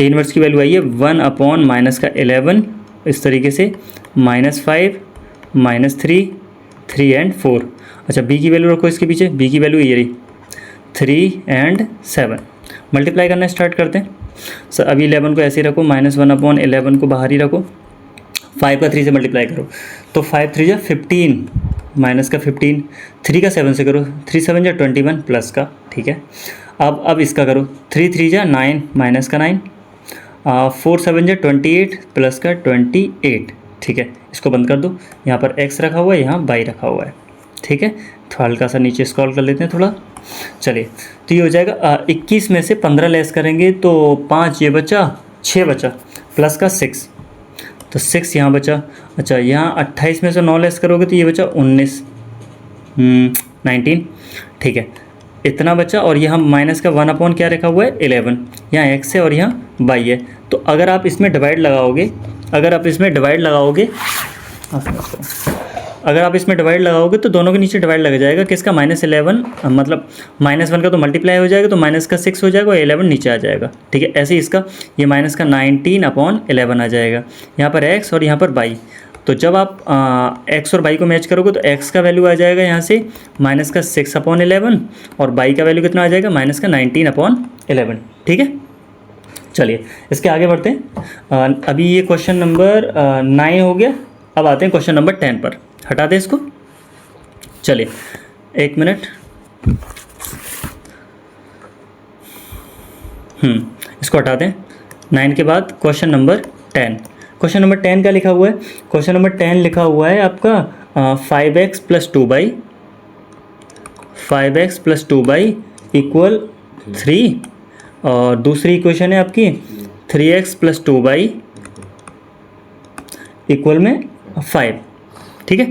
ए इनवर्स की वैल्यू आई है 1 माइनस का 11, इस तरीके से -5, -3, 3 एंड 4। अच्छा बी की वैल्यू रखो इसके पीछे, बी की वैल्यू ये रही 3 एंड 7। मल्टीप्लाई करना स्टार्ट करते हैं सर। अभी 11 को ऐसे ही रखो, -1/11 को बाहर ही रखो, 5 का 3 से मल्टीप्लाई करो तो 5 3 जा 15, माइनस का 15, 3 का 7 से करो, 3 7 जा 21 प्लस का, ठीक है। अब इसका करो, 3 3 जा 9, माइनस का 9, 4 7 जा 28 प्लस का 28, ठीक है। इसको बंद कर दो, यहाँ पर x रखा हुआ है, यहाँ y रखा हुआ है, ठीक है। तो हल्का सा नीचे स्क्रॉल कर लेते हैं थोड़ा, चलिए। तो ये हो जाएगा 21 में से 15 लेस करेंगे तो 5 ये बचा, 6 बचा, प्लस का 6, तो 6 यहाँ बचा। अच्छा यहाँ 28 में से 9 लेस करोगे तो ये बचा 19, 19, ठीक है, इतना बचा। और यहाँ माइनस का 1 क्या रखा हुआ है 11, यहाँ x है और यहाँ y है। तो अगर आप इसमें डिवाइड लगाओगे, अगर आप इसमें डिवाइड लगाओगे तो दोनों के नीचे डिवाइड लग जाएगा, किसका -11, मतलब -1 का तो मल्टीप्लाई हो जाएगा तो माइनस का 6 हो जाएगा और 11 नीचे आ जाएगा, ठीक है। ऐसे ही इसका ये माइनस का 19/11 आ जाएगा, यहाँ पर x और यहाँ पर y। तो जब आप x और y को मैच करोगे तो x का वैल्यू आ जाएगा यहाँ से माइनस का 6/11 और y का वैल्यू कितना आ जाएगा माइनस का 19/11, ठीक है। चलिए इसके आगे बढ़ते हैं। अभी ये क्वेश्चन नंबर 9 हो गया। अब आते हैं क्वेश्चन नंबर 10 पर। हटा दें इसको, चलिए 1 मिनट। इसको हटा दें। 9 के बाद क्वेश्चन नंबर 10। क्वेश्चन नंबर 10 का लिखा हुआ है, क्वेश्चन नंबर 10 लिखा हुआ है आपका 5x + 2y, 5x + 2y = 3, और दूसरी इक्वेशन है आपकी 3x + 2y = 5, ठीक है।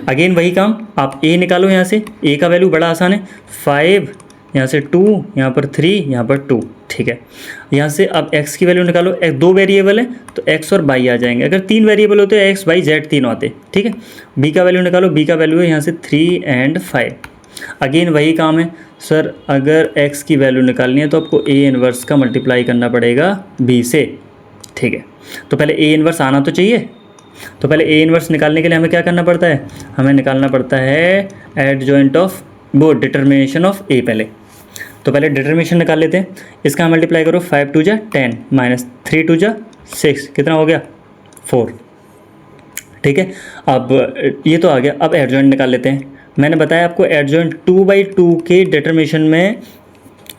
अगेन वही काम, आप a निकालो यहाँ से, a का वैल्यू बड़ा आसान है, 5, यहाँ से 2, यहाँ पर 3, यहाँ पर 2, ठीक है। यहाँ से अब x की वैल्यू निकालो, 2 वेरिएबल है तो x और y आ जाएंगे। अगर 3 वेरिएबल होते हैं x y z तीनों आते, ठीक है। b का वैल्यू निकालो, b का वैल्यू है यहाँ से 3 एंड 5। अगेन वही काम है सर, अगर x की वैल्यू निकालनी है तो आपको a इनवर्स का मल्टीप्लाई करना पड़ेगा b से, ठीक है। तो पहले a इनवर्स आना तो चाहिए, तो पहले a इनवर्स निकालने के लिए हमें क्या करना पड़ता है, हमें निकालना पड़ता है एडजॉइंट ऑफ वो डिटर्मिनेशन ऑफ a पहले। तो पहले डिटर्मिनेशन निकाल लेते हैं। इसका मल्टीप्लाई करो, 5 2 जा 10 माइनस 3 2 जा 6, कितना हो गया 4, ठीक है। अब ये तो आ गया, अब एडजॉइंट निकाल लेते हैं। मैंने बताया आपको एडजॉइंट 2/2 के डिटर्मिनेशन में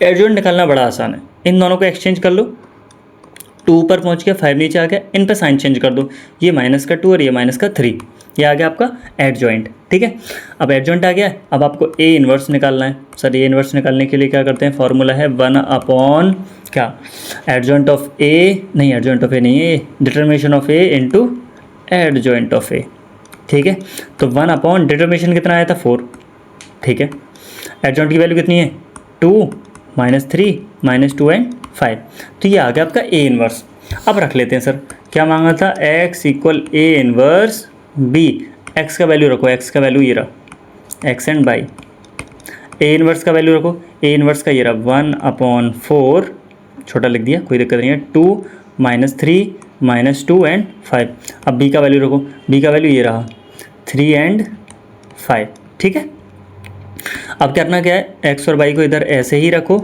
एडजॉइंट निकालना बड़ा आसान है। इन दोनों को एक्सचेंज कर लो, 2 पर पहुंच गया, 5 नीचे आ गया, इन पर साइन चेंज कर दो, ये -2 और ये -3, ये आ गया आपका एडजॉइंट, ठीक है। अब एडजॉइंट आ गया, अब आपको a इनवर्स निकालना है। सर a इनवर्स निकालने के लिए क्या करते हैं, फॉर्मूला है 1 क्या, एडजॉइंट ऑफ a नहीं, एडजॉइंट ऑफ a नहीं है, determination of a into adjoint of a, ठीक है। तो 1 डिटर्मिनेशन कितना आया था 4, ठीक है। एडजॉइंट की वैल्यू कितनी है 2, -3, -2 एंड 5, तो ये आ गया आपका a इनवर्स। अब रख लेते हैं सर, क्या मांगा था, x = a inverse b। x का वैल्यू रखो, x का वैल्यू ये रहा, x and y। a inverse का वैल्यू रखो, a इनवर्स का ये रहा 1/4, छोटा लिख दिया कोई दिक्कत नहीं है, 2 -3 -2 एंड 5। अब b का वैल्यू रखो, b का वैल्यू ये रहा 3 एंड 5, ठीक है। अब करना क्या है, x और y को इधर ऐसे ही रखो,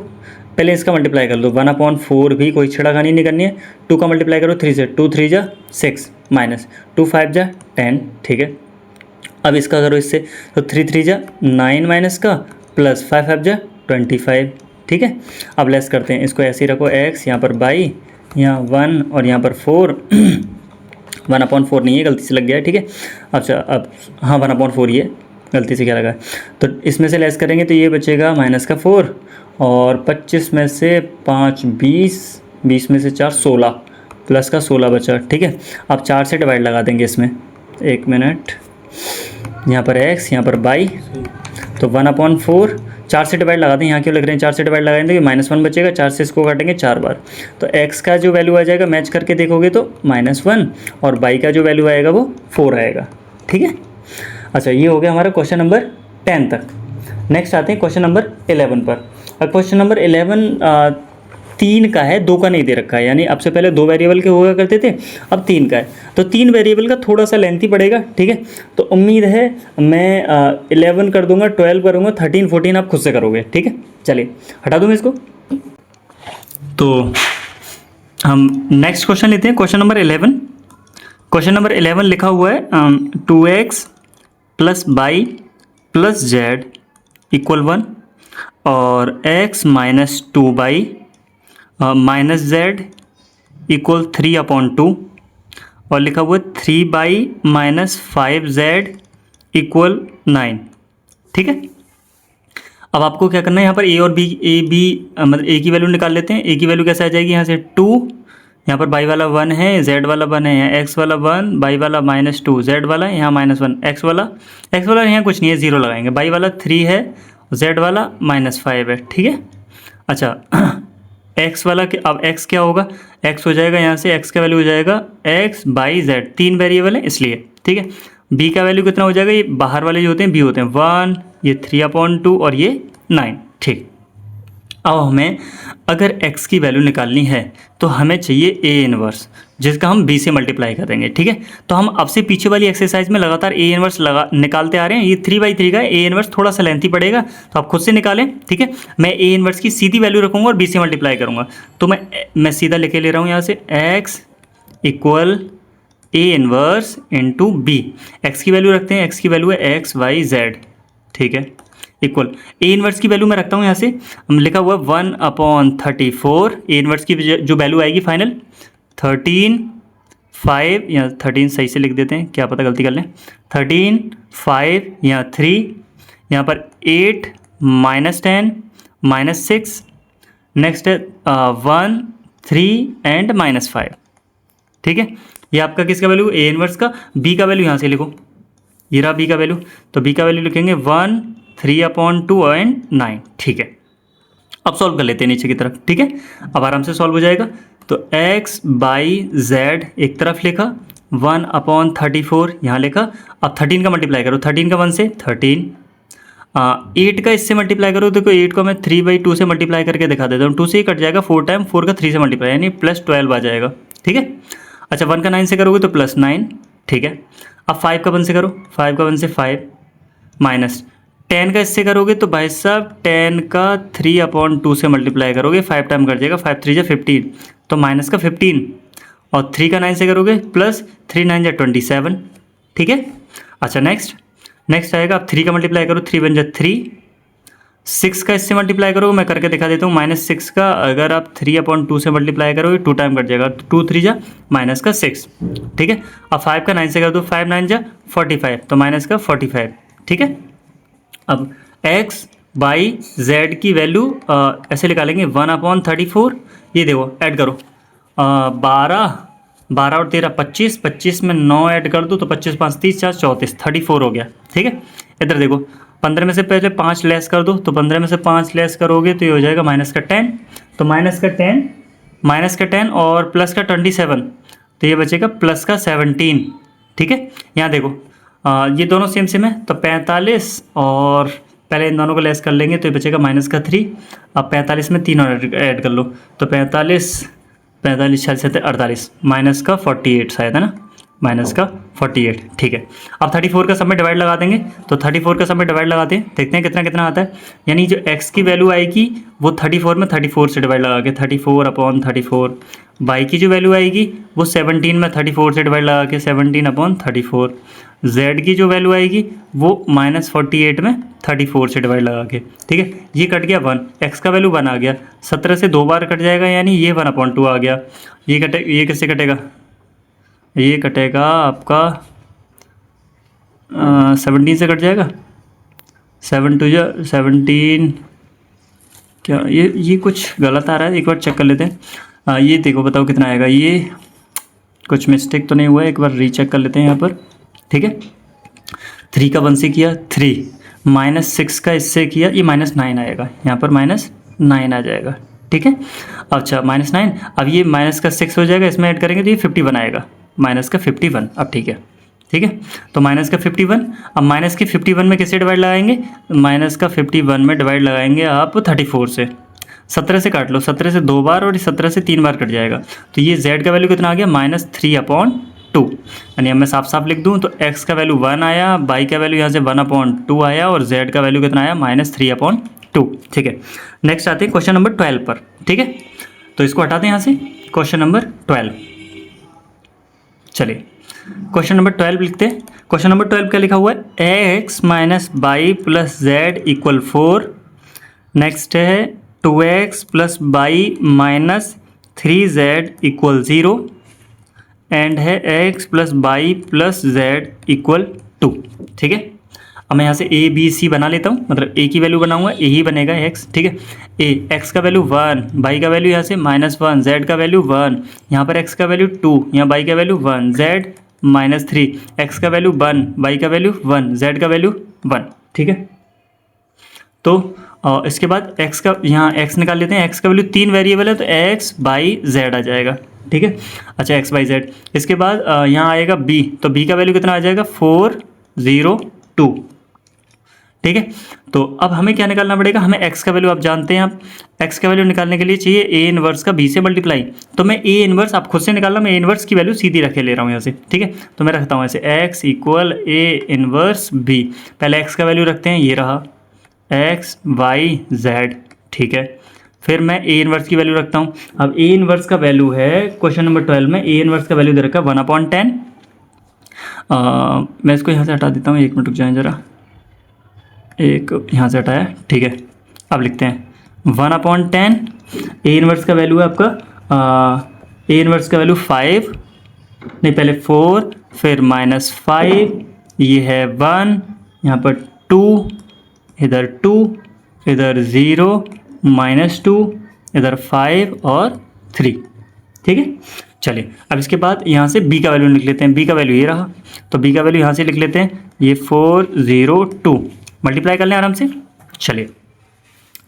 पहले इसका मल्टीप्लाई कर लो, 1/4 भी कोई छेड़खानी नहीं करनी है। 2 का मल्टीप्लाई करो 3 से, 2 3 जा 6 माइनस 2 5 जा 10, ठीक है। अब इसका करो इससे, तो 3 3 जा 9 माइनस का प्लस 5 5 जा 25, ठीक है। अब लेस करते हैं, इसको ऐसे ही रखो, x यहाँ पर y, यहाँ 1 और यहाँ पर 4 1/4 नहीं है, गलती से लग गया है, ठीक है। अच्छा अब हाँ 1/4 ही है, गलती से क्या लगा है। तो इसमें से लेस करेंगे तो ये बचेगा -4, और 25 में से 5 20, 20 में से 4 16, प्लस का 16 बचा, ठीक है। अब 4 से डिवाइड लगा देंगे इसमें, 1 मिनट, यहाँ पर x, यहाँ पर y, तो 1/4, 4 से डिवाइड लगा दें, यहाँ क्यों लग रहे हैं 4 से डिवाइड लगाएंगे, -1 बचेगा, 4 से इसको काटेंगे 4 बार, तो x का जो वैल्यू आ जाएगा मैच करके देखोगे तो -1, और y का जो वैल्यू आएगा वो 4 आएगा, ठीक है। अच्छा, ये हो गया हमारा क्वेश्चन नंबर 10 तक। नेक्स्ट आते हैं क्वेश्चन नंबर 11 पर। अब क्वेश्चन नंबर 11 3 का है, 2 का नहीं दे रखा है, यानी अब से पहले 2 वेरिएबल के हुआ करते थे, अब 3 का है, तो 3 वेरिएबल का थोड़ा सा लेंथी पड़ेगा, ठीक है। तो उम्मीद है मैं 11 कर दूंगा, 12 करूँगा, 13 14 आप खुद से करोगे, ठीक है। चलिए हटा दूँ इसको। तो हम नेक्स्ट क्वेश्चन लेते हैं, क्वेश्चन नंबर 11। क्वेश्चन नंबर 11 लिखा हुआ है 2x + y + z = 1 और x - 2y - z = 3/2 और लिखा हुआ है 3y - 5z = 9, ठीक है। अब आपको क्या करना है, यहाँ पर a और b, मतलब a की वैल्यू निकाल लेते हैं। a की वैल्यू कैसे आ जाएगी, यहाँ से 2, यहाँ पर y वाला 1 है, z वाला 1 है, यहाँ x वाला 1, y वाला -2, z वाला यहाँ -1, x वाला यहाँ कुछ नहीं है, 0 लगाएंगे, y वाला 3 है, z वाला -5 है, ठीक है। अच्छा x वाला अब x क्या होगा, x हो जाएगा यहाँ से, x का वैल्यू हो जाएगा x बाई z, 3 वेरिएबल है इसलिए, ठीक है। b का वैल्यू कितना हो जाएगा, ये बाहर वाले जो होते हैं b होते हैं 1, ये 3/2 और ये 9, ठीक। अब हमें अगर x की वैल्यू निकालनी है तो हमें चाहिए a इनवर्स, जिसका हम b से मल्टीप्लाई कर देंगे, ठीक है। तो हम अब से पीछे वाली एक्सरसाइज में लगातार a इनवर्स निकालते आ रहे हैं। ये 3/3 का है, a इनवर्स थोड़ा सा लेंथी पड़ेगा, तो आप खुद से निकालें, ठीक है। मैं a इनवर्स की सीधी वैल्यू रखूँगा और b से मल्टीप्लाई करूँगा, तो मैं सीधा लेके ले रहा हूँ यहाँ से x = a inverse into b। x की वैल्यू रखते हैं, x की वैल्यू है x y z, ठीक है, इक्वल ए इनवर्स की वैल्यू मैं रखता हूँ यहाँ से, लिखा हुआ 1/34, ए इनवर्स की जो वैल्यू आएगी फाइनल 13 5, या 13 सही से लिख देते हैं, क्या पता गलती कर लें, 13 5 या 3, यहाँ पर 8 -10 -6, नेक्स्ट है 1 3 एंड -5, ठीक है। ये आपका किसका वैल्यू, ए इनवर्स का। बी का वैल्यू यहाँ से लिखो, ये रहा बी का वैल्यू, तो बी का वैल्यू लिखेंगे 1 3/2 एंड 9, ठीक है। अब सॉल्व कर लेते हैं नीचे की तरफ, ठीक है, अब आराम से सॉल्व हो जाएगा। तो x बाई z एक तरफ लिखा, 1/34 यहाँ लिखा, अब 13 का मल्टीप्लाई करो, 13 का 1 से 13, 8 का इससे मल्टीप्लाई करो, देखो 8 को मैं 3/2 से मल्टीप्लाई करके दिखा देता हूँ, 2 से ही कट जाएगा, 4 टाइम 4 का 3 से मल्टीप्लाई, यानी +12 आ जाएगा, ठीक है। अच्छा 1 का 9 से करोगे तो +9, ठीक है। अब 5 का 1 से करो, 5 का 1 से 5, माइनस 10 का इससे करोगे तो भाई साहब 10 का 3/2 से मल्टीप्लाई करोगे, 5 टाइम कर जाएगा, 5 3 15, तो माइनस का 15, और 3 का 9 से करोगे प्लस 3 9 27, ठीक है। अच्छा नेक्स्ट आएगा, अब 3 का मल्टीप्लाई करो, 3 1 3, 6 का इससे मल्टीप्लाई करोगे, मैं करके दिखा देता हूँ, -6 का अगर आप 3/2 से मल्टीप्लाई करोगे 2 टाइम कट जाएगा, 2 3 जा -6, ठीक है। अब 5 का 9 से कर दो, 5 9 जा 45, तो -45, ठीक है। अब x बाई z की वैल्यू ऐसे निकालेंगे 1/34, ये देखो ऐड करो, 12 और 13 25, 25 में 9 ऐड कर दो तो 25 5 30 4 34, 34 हो गया, ठीक है। इधर देखो 15 में से पहले 5 लेस कर दो, तो 15 में से 5 लेस करोगे तो ये हो जाएगा -10, तो -10 और +27, तो ये बचेगा +17, ठीक है। यहाँ देखो ये दोनों सेम है, तो 45 और पहले इन दोनों को लेस कर लेंगे तो ये बचेगा -3, अब 45 में 3 और ऐड कर लो, तो 45 46 48, -48 शायद है ना, -48, ठीक है। अब 34 का सब में डिवाइड लगा देंगे, तो 34 का सब में डिवाइड लगाते हैं, देखते हैं कितना आता है। यानी जो x की वैल्यू आएगी वो 34 में 34 से डिवाइड लगा के 34/34, y की जो वैल्यू आएगी वो 17 में 34 से डिवाइड लगा के 17/34, z की जो वैल्यू आएगी वो -48 में 34 से डिवाइड लगा के, ठीक है। ये कट गया 1, x का वैल्यू 1 आ गया, 17 से 2 बार कट जाएगा, यानी ये 1/2 आ गया। ये किससे कटेगा, ये कटेगा आपका 17 से कट जाएगा, 7 2 17, क्या ये कुछ गलत आ रहा है, एक बार चेक कर लेते हैं। ये देखो बताओ कितना आएगा, ये कुछ मिस्टेक तो नहीं हुआ है, एक बार रीचेक कर लेते हैं यहाँ पर, ठीक है। 3 का 1 से किया 3, -6 का इससे किया, ये -9 आएगा, यहाँ पर -9 आ जाएगा, ठीक है। अच्छा -9, अब ये माइनस का 6 हो जाएगा, इसमें ऐड करेंगे तो ये 51 आएगा, माइनस का 51। अब ठीक है, ठीक है, तो माइनस का 51। अब माइनस के 51 में किससे डिवाइड लगाएंगे, माइनस का 51 में डिवाइड लगाएंगे आप 34 से। 17 से काट लो, 17 से 2 बार और 17 से 3 बार कट जाएगा, तो ये z का वैल्यू कितना आ गया, -3/2। यानी अब मैं साफ साफ लिख दूँ तो x का वैल्यू 1 आया, y का वैल्यू यहाँ से 1/2 आया और z का वैल्यू कितना आया, -3/2। ठीक है, नेक्स्ट आते हैं क्वेश्चन नंबर 12 पर, ठीक है। तो इसको हटाते हैं यहाँ से, क्वेश्चन नंबर 12। चलिए क्वेश्चन नंबर 12 लिखते हैं। क्वेश्चन नंबर 12 क्या लिखा हुआ है, x - y + z = 4। नेक्स्ट है 2x + y - 3z = 0 एंड है x + y + z = 2। ठीक है, अब मैं यहाँ से a b c बना लेता हूँ, मतलब a की वैल्यू बनाऊंगा, a ही बनेगा x, ठीक है। a x का वैल्यू 1, y का वैल्यू यहाँ से -1, z का वैल्यू 1, यहाँ पर x का वैल्यू 2, यहाँ y का वैल्यू 1, z -3, x का वैल्यू 1, y का वैल्यू 1, z का वैल्यू 1, ठीक है। तो इसके बाद x का, यहाँ x निकाल लेते हैं, x का वैल्यू 3 वेरिएबल है तो x y z आ जाएगा, ठीक है। अच्छा x y z, इसके बाद यहाँ आएगा b, तो b का वैल्यू कितना आ जाएगा 402, ठीक है। तो अब हमें क्या निकालना पड़ेगा, हमें x का वैल्यू आप जानते हैं, आप x का वैल्यू निकालने के लिए चाहिए a इनवर्स का b से मल्टीप्लाई। तो मैं a इनवर्स, आप खुद से निकालना, मैं a इनवर्स की वैल्यू सीधी रखे ले रहा हूँ यहाँ से, ठीक है। तो मैं रखता हूँ ऐसे x = a इनवर्स b। पहले x का वैल्यू रखते हैं, ये रहा x y z, ठीक है। फिर मैं a इनवर्स की वैल्यू रखता हूँ। अब a इनवर्स का वैल्यू है क्वेश्चन नंबर 12 में, a इनवर्स का वैल्यू दे रखा है 1/10। मैं इसको यहाँ से हटा देता हूँ, 1 मिनट रुक जाएँ ज़रा, एक यहाँ से हटाया, ठीक है। अब लिखते हैं 1/10, ए इनवर्स का वैल्यू है आपका, ए इनवर्स का वैल्यू 5, नहीं पहले 4, फिर -5, ये है 1, यहाँ पर 2, इधर 2, इधर 0, -2, इधर 5 और 3, ठीक है। चलिए अब इसके बाद यहाँ से b का वैल्यू लिख लेते हैं, b का वैल्यू ये रहा, तो b का वैल्यू यहाँ से लिख लेते हैं, ये 402, मल्टीप्लाई कर लें आराम से। चलिए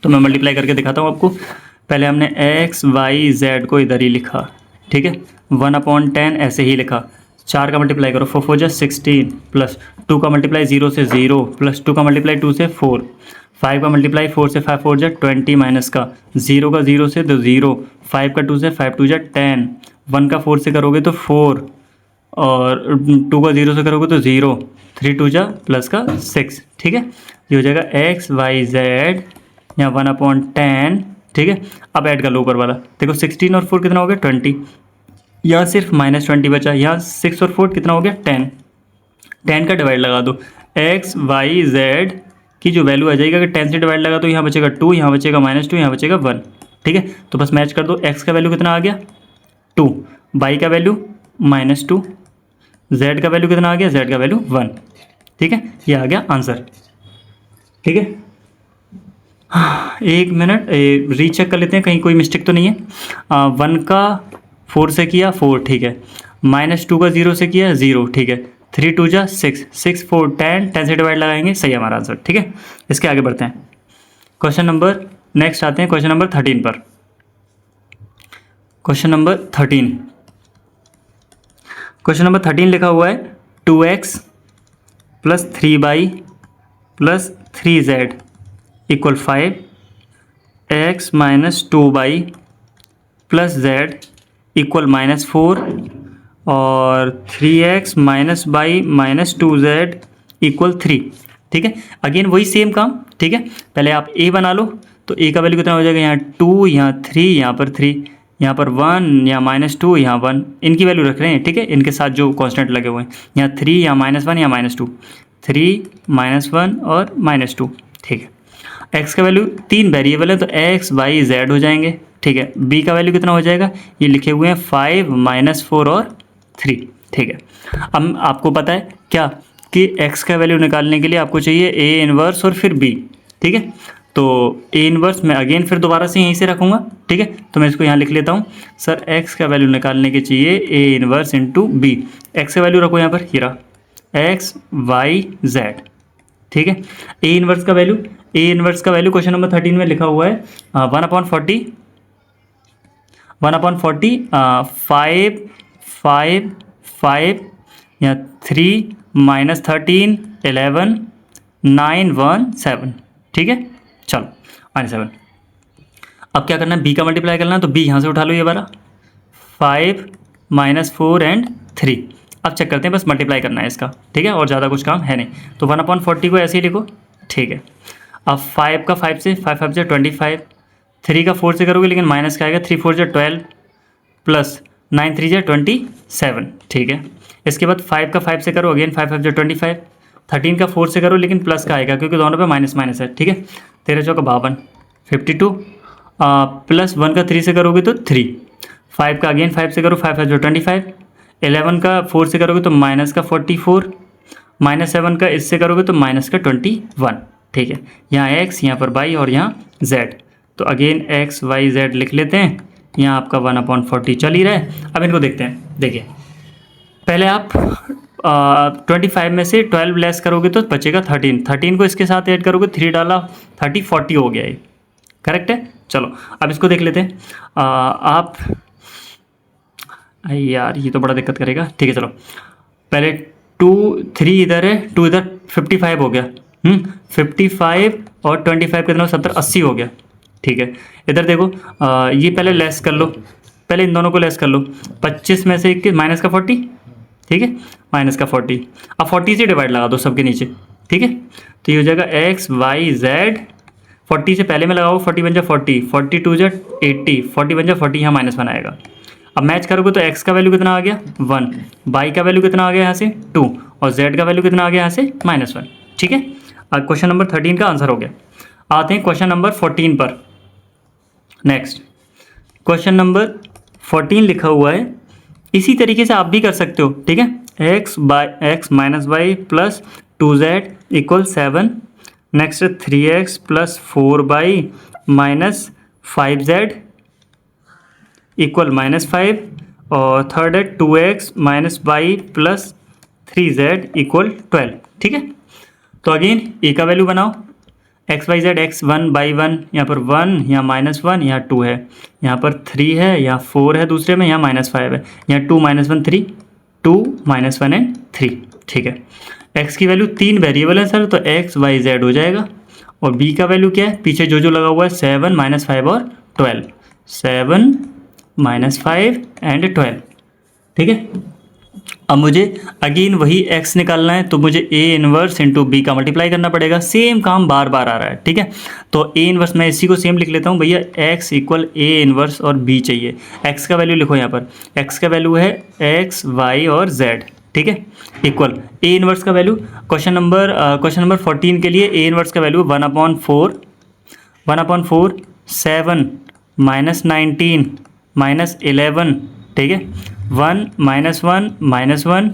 तो मैं मल्टीप्लाई करके दिखाता हूँ आपको। पहले हमने x y z को इधर ही लिखा, ठीक है, 1/10 ऐसे ही लिखा, 4 का मल्टीप्लाई करो, 4 4 जा 16, प्लस 2 का मल्टीप्लाई 0 से 0, प्लस 2 का मल्टीप्लाई 2 से 4, 5 का मल्टीप्लाई 4 से 5 4 जा 20, माइनस का 0 का 0 से तो 0, 5 का 2 से 5 2 जा 10, 1 का 4 से करोगे तो 4 और 2 का 0 से करोगे तो 0, 3 2 जा प्लस का 6, ठीक है। ये हो जाएगा x y z यहाँ 1/10, ठीक है। अब ऐड कर लो ऊपर वाला, देखो 16 और 4 कितना हो गया 20, यहाँ सिर्फ -20 बचा, यहाँ 6 और 4 कितना हो गया 10, 10 का डिवाइड लगा दो, x y z की जो वैल्यू आ जाएगी, अगर 10 से डिवाइड लगा तो यहाँ बचेगा 2, यहाँ बचेगा -2, यहाँ बचेगा 1, ठीक है। तो बस मैच कर दो, x का वैल्यू कितना आ गया 2, y का वैल्यू -2, z का वैल्यू कितना आ गया, z का वैल्यू 1, ठीक है। ये आ गया आंसर, ठीक है। एक मिनट रीचेक कर लेते हैं कहीं कोई मिस्टेक तो नहीं है। 1 का 4 से किया 4, ठीक है, -2 का 0 से किया 0, ठीक है, 3 2 जा 6, 6 4 10, 10 से डिवाइड लगाएंगे, सही है हमारा आंसर, ठीक है। इसके आगे बढ़ते हैं, क्वेश्चन नंबर नेक्स्ट आते हैं क्वेश्चन नंबर 13 पर। क्वेश्चन नंबर 13, क्वेश्चन नंबर 13 लिखा हुआ है 2x + 3y + 3z = 5, x - 2y + z = -4 और 3x - y - 2z = 3, ठीक है। अगेन वही सेम काम, ठीक है। पहले आप a बना लो, तो a का वैल्यू कितना हो जाएगा, यहाँ 2, यहाँ 3, यहाँ पर 3, यहाँ पर 1, यहाँ -2, यहाँ 1, इनकी वैल्यू रख रहे हैं, ठीक है, इनके साथ जो कांस्टेंट लगे हुए हैं, यहाँ 3, यहाँ -1, यहाँ -2, 3 -1 और -2, ठीक है। x का वैल्यू 3 वेरिएबल है तो x y z हो जाएंगे, ठीक है। b का वैल्यू कितना हो जाएगा, ये लिखे हुए हैं 5 -4 और 3, ठीक है। अब आपको पता है क्या कि x का वैल्यू निकालने के लिए आपको चाहिए a इनवर्स और फिर b, ठीक है। तो ए इनवर्स मैं अगेन फिर दोबारा से यहीं से रखूँगा, ठीक है। तो मैं इसको यहाँ लिख लेता हूँ, सर एक्स का वैल्यू निकालने के चाहिए A inverse into B. X का वैल्यू रखो यहाँ पर, हीरा एक्स वाई जेड, ठीक है। ए इनवर्स का वैल्यू, ए इनवर्स का वैल्यू क्वेश्चन नंबर 13 में लिखा हुआ है 1/40 5 5 5 या 3 - 13 11 9 1 7, ठीक है। चलो -7। अब क्या करना है, बी का मल्टीप्लाई करना है, तो बी यहाँ से उठा लो ये वाला 5 - 4 एंड 3। अब चेक करते हैं, बस मल्टीप्लाई करना है इसका, ठीक है, और ज़्यादा कुछ काम है नहीं। तो 1/40 को ऐसे ही लिखो, ठीक है। अब 5 का 5 से 5 5 से 25, 3 का 4 से करोगे लेकिन माइनस का आएगा, 3 4 से 12 प्लस 9 3 से 27, ठीक है। इसके बाद 5 का 5 से करो, अगेन 5 5 से 25, 13 का 4 से करो लेकिन प्लस का आएगा क्योंकि दोनों पे माइनस माइनस है, ठीक है। 13 चौका 52 52 प्लस 1 का 3 से करोगे तो 3, 5 का अगेन 5 से करो, 5 5 से 25, 11 का 4 से करोगे तो माइनस का 44, -7 का इससे करोगे तो माइनस का 21, ठीक है। यहाँ x, यहाँ पर y और यहाँ z। तो अगेन x y z लिख लेते हैं। यहाँ आपका 1/40 चल ही रहा है। अब इनको देखते हैं, देखिए पहले आप 25 में से 12 लेस करोगे तो बचेगा 13, 13 को इसके साथ ऐड करोगे, 3 डाला 30 40 हो गया ये, करेक्ट है। चलो अब इसको देख लेते हैं। आप यार ये तो बड़ा दिक्कत करेगा, ठीक है। चलो पहले 2 3 इधर है, 2 इधर, 55 हो गया। 55 और 25 कितना, 70 80 हो गया, ठीक है। इधर देखो ये पहले लेस कर लो, पहले इन दोनों को लेस कर लो। 25 में से 21 माइनस का 40, ठीक है, माइनस का 40। अब 40 से डिवाइड लगा दो सबके नीचे, ठीक है। तो ये हो जाएगा एक्स वाई जेड, 40 से पहले में लगाओ, 40 बन जाए 40, 42 जा 80, 40 बन जाए 40, यहाँ -1 आएगा। अब मैच करोगे तो x का वैल्यू कितना आ गया 1, y का वैल्यू कितना आ गया यहाँ से 2 और z का वैल्यू कितना आ गया यहाँ से -1, ठीक है। अब क्वेश्चन नंबर 13 का आंसर हो गया। आते हैं क्वेश्चन नंबर 14 पर। नेक्स्ट क्वेश्चन नंबर 14 लिखा हुआ है, इसी तरीके से आप भी कर सकते हो, ठीक है। x - y plus 2z = 7, next 3x plus 4y minus 5z equal -5 और थर्ड है 2x minus y plus 3z equal 12, ठीक है। तो अगेन ए का वैल्यू बनाओ, x Y Z, x1 y1, यहाँ पर 1, यहाँ -1, यहाँ 2 है, यहाँ पर 3 है, यहाँ 4 है दूसरे में, यहाँ -5 है, यहाँ 2 - 1 3, 2 - 1 एंड 3, ठीक है। x की वैल्यू 3 वेरिएबल है सर, तो x y z हो जाएगा। और b का वैल्यू क्या है, पीछे जो लगा हुआ है 7 - 5 और 12, 7 - 5 एंड 12, ठीक है। अब मुझे अगेन वही x निकालना है, तो मुझे a इनवर्स इंटू बी का मल्टीप्लाई करना पड़ेगा। सेम काम बार बार आ रहा है, ठीक है। तो a इनवर्स मैं इसी को सेम लिख लेता हूँ भैया, x इक्वल a इनवर्स और b चाहिए। x का वैल्यू लिखो यहाँ पर, x का वैल्यू है x y और z, ठीक है, इक्वल a इनवर्स का वैल्यू क्वेश्चन नंबर 14 के लिए a इनवर्स का वैल्यू 1/4 7 - 19 -11, ठीक है, 1 - 1 -1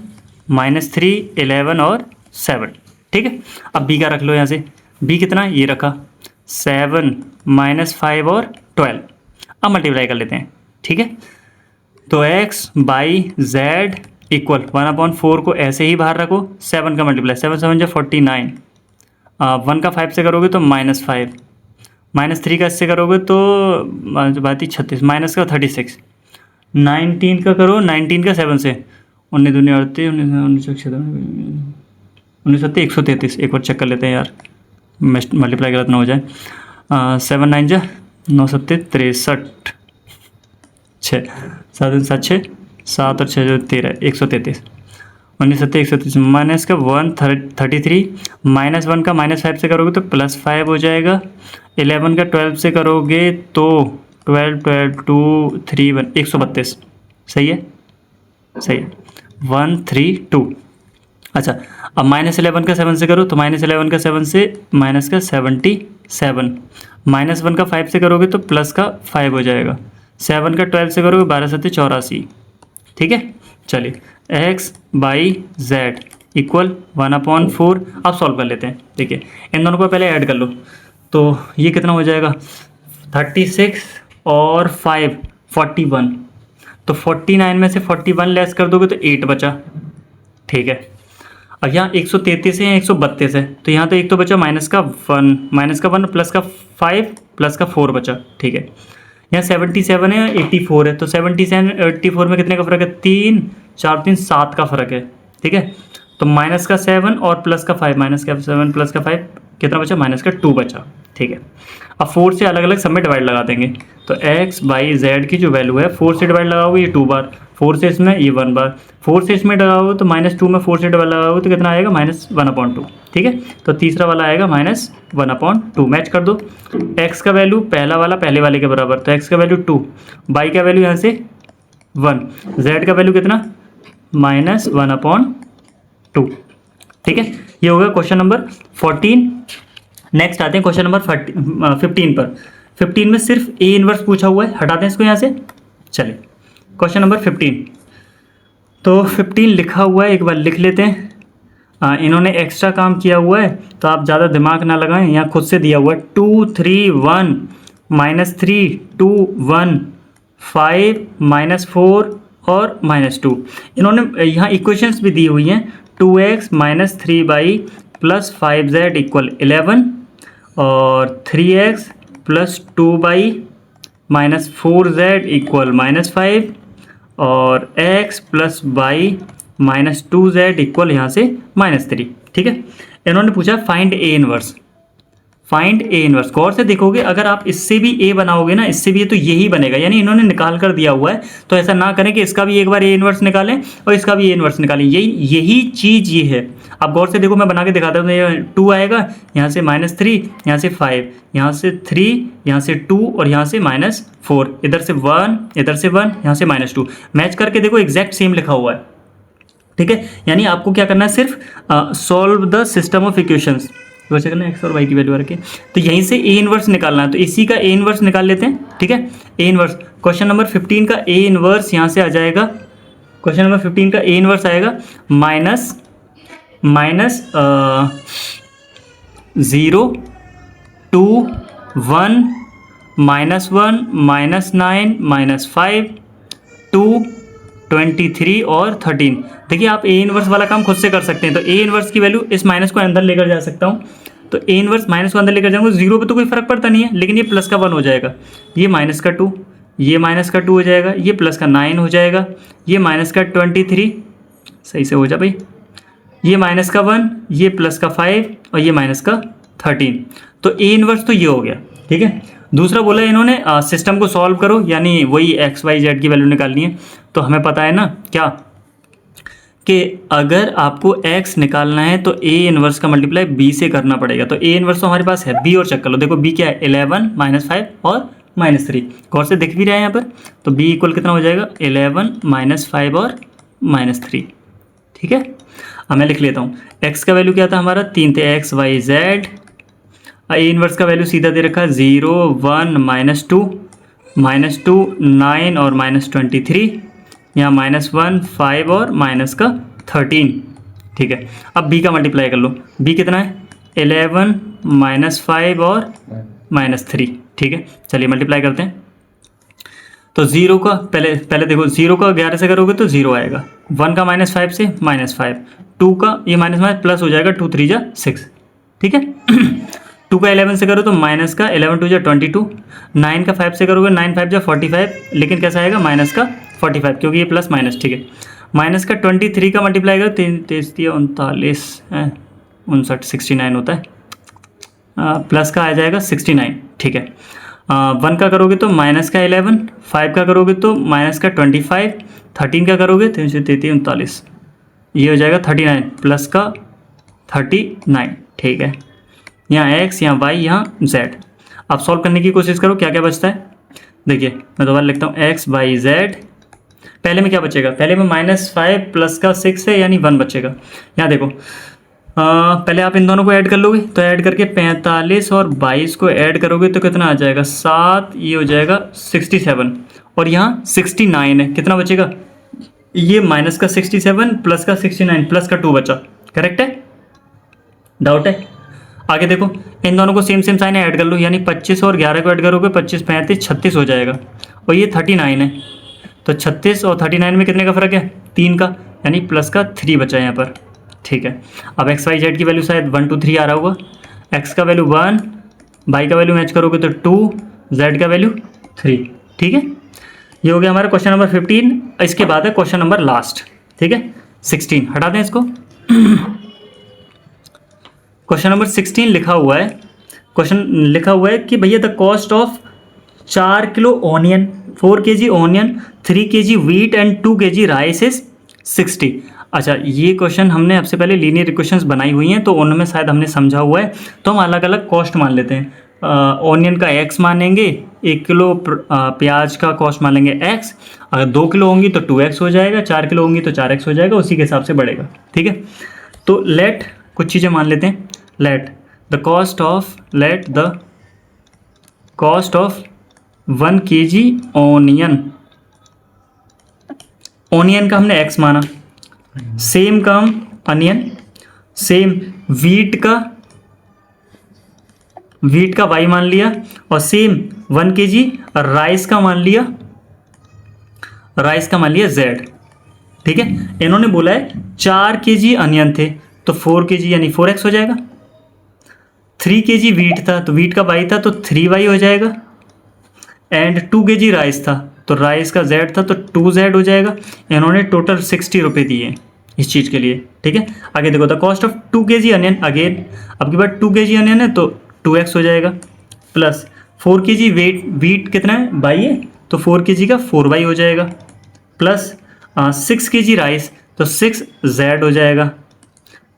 -3 11 और 7, ठीक है। अब b का रख लो यहाँ से, b कितना ये रखा 7 -5 और 12। अब मल्टीप्लाई कर लेते हैं, ठीक है। तो x बाई z इक्वल 1/4 को ऐसे ही बाहर रखो, 7 का मल्टीप्लाई, 7 7 जा 49, 1 का 5 से करोगे तो -5, -3 का इससे करोगे तो बात ही 36, माइनस का 36, 19 का करो, 19 का 7 से 19 दूनी 38, 19 सत्ती 133। एक बार चेक कर लेते हैं यार, मल्टीप्लाई गलत ना हो जाए। 7 9 जा 9 सत्ते 63, 6 7 7 6 7 और 6 13, 133, 19 सत्ते 133, माइनस का 133, -1 का -5 से करोगे तो +5 हो जाएगा। 11 का 12 से करोगे तो 12 12 2 3 1 132, सही है, सही है, 132। अच्छा अब -11 का 7 से करो तो -11 का 7 से माइनस का 77, -1 का 5 से करोगे तो प्लस का 5 हो जाएगा। 7 का 12 से करोगे 12 7 84, ठीक है। चलिए x बाई z इक्वल 1/4। अब सॉल्व कर लेते हैं, देखिए इन दोनों को पहले ऐड कर लो, तो ये कितना हो जाएगा 36 और 5 41, तो 49 में से 41 लेस कर दोगे तो 8 बचा, ठीक है। अब यहाँ 133 है या 132 है, तो यहाँ तो एक तो बचा माइनस का 1 प्लस का 5 प्लस का 4 बचा, ठीक है। यहाँ 77 है 84 है, तो 77 84 में कितने का फ़र्क है 3 4 3 7 का फ़र्क है, ठीक है। तो माइनस का 7 और प्लस का 5, माइनस का 7 प्लस का 5 कितना बचा माइनस का 2 बचा, ठीक है। अब 4 से अलग अलग सब में डिवाइड लगा देंगे, तो x बाई z की जो वैल्यू है 4 से डिवाइड लगाओगे ये 2 बार, 4 से इसमें ये 1 बार, 4 से इसमें लगाओगे तो -2 में 4 से डिवाइड लगाओगे तो कितना आएगा -1/2, ठीक है। तो तीसरा वाला आएगा -1/2, मैच कर दो। x का वैल्यू पहला वाला पहले वाले के बराबर, तो x का वैल्यू 2, y का वैल्यू यहाँ से 1, z का वैल्यू कितना -1/2, ठीक है। ये होगा क्वेश्चन नंबर 14। नेक्स्ट आते हैं क्वेश्चन नंबर 15 पर। 15 में सिर्फ ए इनवर्स पूछा हुआ है, हटाते हैं इसको यहाँ से। चलिए क्वेश्चन नंबर 15, तो 15 लिखा हुआ है, एक बार लिख लेते हैं। इन्होंने एक्स्ट्रा काम किया हुआ है तो आप ज़्यादा दिमाग ना लगाएं, यहाँ खुद से दिया हुआ है 2 3 1 -3 2 1 5 -4 और -2। इन्होंने यहाँ इक्वेशंस भी दी हुई हैं, 2x - 3y plus 5z equal 11 और 3x plus 2y minus 4z equal -5 और x plus y minus 2z equal यहाँ से -3, ठीक है। इन्होंने पूछा find A inverse, find A inverse. गौर से देखोगे अगर आप इससे भी ए बनाओगे ना, इससे भी तो यही बनेगा, यानी इन्होंने निकाल कर दिया हुआ है, तो ऐसा ना करें कि इसका भी एक बार ए इनवर्स निकालें और इसका भी ए इनवर्स निकालें, यही चीज़ ये है। अब गौर से देखो, मैं बना के दिखाता हूँ, ये 2 आएगा, यहाँ से -3, यहाँ से 5, यहाँ से 3, यहाँ से 2 और यहाँ से -4, इधर से 1, इधर से 1, यहाँ से -2, मैच करके देखो एग्जैक्ट सेम लिखा हुआ है, ठीक है। यानी आपको क्या करना है, सिर्फ solve the system of equations, वैसे करना एक्स और वाई की वैल्यू रखे, तो यहीं से ए इनवर्स निकालना है, तो इसी का ए इनवर्स निकाल लेते हैं, ठीक है। ए इनवर्स क्वेश्चन नंबर 15 का ए इनवर्स यहाँ से आ जाएगा, क्वेश्चन नंबर 15 का ए इनवर्स आएगा -0 2 1 -1 -9 -5 2 23 और 13। देखिए आप ए इनवर्स वाला काम खुद से कर सकते हैं, तो ए इनवर्स की वैल्यू इस माइनस को अंदर लेकर जा सकता हूँ, तो ए इनवर्स माइनस को अंदर लेकर जाऊँगा, 0 पे तो कोई फर्क पड़ता नहीं है, लेकिन ये प्लस का 1 हो जाएगा, ये माइनस का 2, ये माइनस का 2 हो जाएगा, ये प्लस का 9 हो जाएगा, ये माइनस का 23, सही से हो जा भाई, ये माइनस का 1, ये प्लस का 5 और ये माइनस का 13। तो ए इनवर्स तो ये हो गया, ठीक है। दूसरा बोला इन्होंने सिस्टम को सॉल्व करो, यानी वही एक्स वाई जेड की वैल्यू निकालनी है, तो हमें पता है ना क्या कि अगर आपको x निकालना है तो a इनवर्स का मल्टीप्लाई b से करना पड़ेगा, तो a इनवर्स तो हमारे पास है, b और चेक कर लो, देखो b क्या है 11 -5 और -3, गौर से दिख भी रहा है यहाँ पर, तो b इक्वल कितना हो जाएगा 11 -5 और -3, ठीक है। अब मैं लिख लेता हूँ, x का वैल्यू क्या था हमारा 3 थे, x y z, a inverse का वैल्यू सीधा दे रखा है 0 1 -2 -2 9 और -23, यहाँ -1 5 और माइनस का 13, ठीक है। अब b का मल्टीप्लाई कर लो, b कितना है 11 -5 और -3, ठीक है। चलिए मल्टीप्लाई करते हैं, तो 0 का पहले देखो, 0 का 11 से करोगे तो 0 आएगा, 1 का -5 से -5, 2 का ये माइनस प्लस हो जाएगा, 2 3 जा 6, ठीक है। 2 का 11 से करो तो माइनस का 11 2 जा 22, 9 का 5 से करोगे 9 5 जा 45, लेकिन कैसा आएगा माइनस का 45, क्योंकि ये प्लस माइनस, ठीक है। माइनस का 23 का मल्टीप्लाई करो 3 3 39 59 69 होता है, प्लस का आ जाएगा 69, ठीक है। 1 का करोगे तो माइनस का 11, 5 का करोगे तो माइनस का 25, 13 का करोगे 3 33 39, ये हो जाएगा 39 प्लस का 39, ठीक है। यहाँ x, यहाँ y, यहाँ z। अब सॉल्व करने की कोशिश करो, क्या क्या बचता है, देखिए मैं दोबारा लिखता हूँ x बाई z, पहले में क्या बचेगा, पहले में -5 प्लस का 6 है, यानी 1 बचेगा। यहाँ देखो पहले आप इन दोनों को ऐड कर लोगे, तो ऐड करके 45 और 22 को ऐड करोगे तो कितना आ जाएगा 7, ये हो जाएगा 67, और यहाँ 69 है, कितना बचेगा, ये माइनस का 67 प्लस का 69 प्लस का 2 बचा, करेक्ट है, डाउट है। आगे देखो, इन दोनों को सेम सेम साइन ऐड कर लो, यानी 25 और 11 को ऐड करोगे 25 35 36 हो जाएगा, और ये 39 है, तो 36 और 39 में कितने का फ़र्क है, 3 का, यानी प्लस का 3 बचा यहाँ पर। ठीक है, अब एक्स वाई जेड की वैल्यू शायद 1 2 3 आ रहा होगा, एक्स का वैल्यू 1, वाई का वैल्यू मैच करोगे तो 2, जेड का वैल्यू 3। ठीक है, ये हो गया हमारा क्वेश्चन नंबर 15। इसके बाद है क्वेश्चन नंबर लास्ट, ठीक है 16, हटा दें इसको। क्वेश्चन नंबर 16 लिखा हुआ है, क्वेश्चन लिखा हुआ है कि भैया the cost of 4 kilo onion, 4 kg onion, 3 kg wheat and 2 kg rice is 60। अच्छा, ये क्वेश्चन हमने आपसे पहले लीनियर इक्वेशंस बनाई हुई हैं, तो उनमें शायद हमने समझा हुआ है, तो हम अलग अलग कॉस्ट मान लेते हैं। ऑनियन का x मानेंगे, 1 किलो प्याज का कॉस्ट मान लेंगे x, अगर 2 किलो होंगी तो 2x हो जाएगा, 4 किलो होंगी तो 4x हो जाएगा, उसी के हिसाब से बढ़ेगा। ठीक है, तो लेट कुछ चीज़ें मान लेते हैं, let the cost of 1 kg onion, onion का हमने x माना, सेम का हम अनियन, सेम वीट का y मान लिया, और सेम 1 kg राइस का मान लिया z। ठीक है, इन्होंने बोला है 4 kg अनियन थे तो 4 kg यानी 4x हो जाएगा, 3 kg वीट था तो वीट का y था तो 3y हो जाएगा, एंड 2 kg राइस था तो राइस का z था तो 2z हो जाएगा। इन्होंने टोटल 60 रुपये दिए इस चीज़ के लिए। ठीक है, आगे देखो, the cost of 2 kg onion, again अब की बार 2 kg अनियन है तो 2x हो जाएगा, प्लस 4 kg वीट कितना है, y है, तो 4 kg का 4y हो जाएगा, प्लस 6 kg राइस तो 6z हो जाएगा।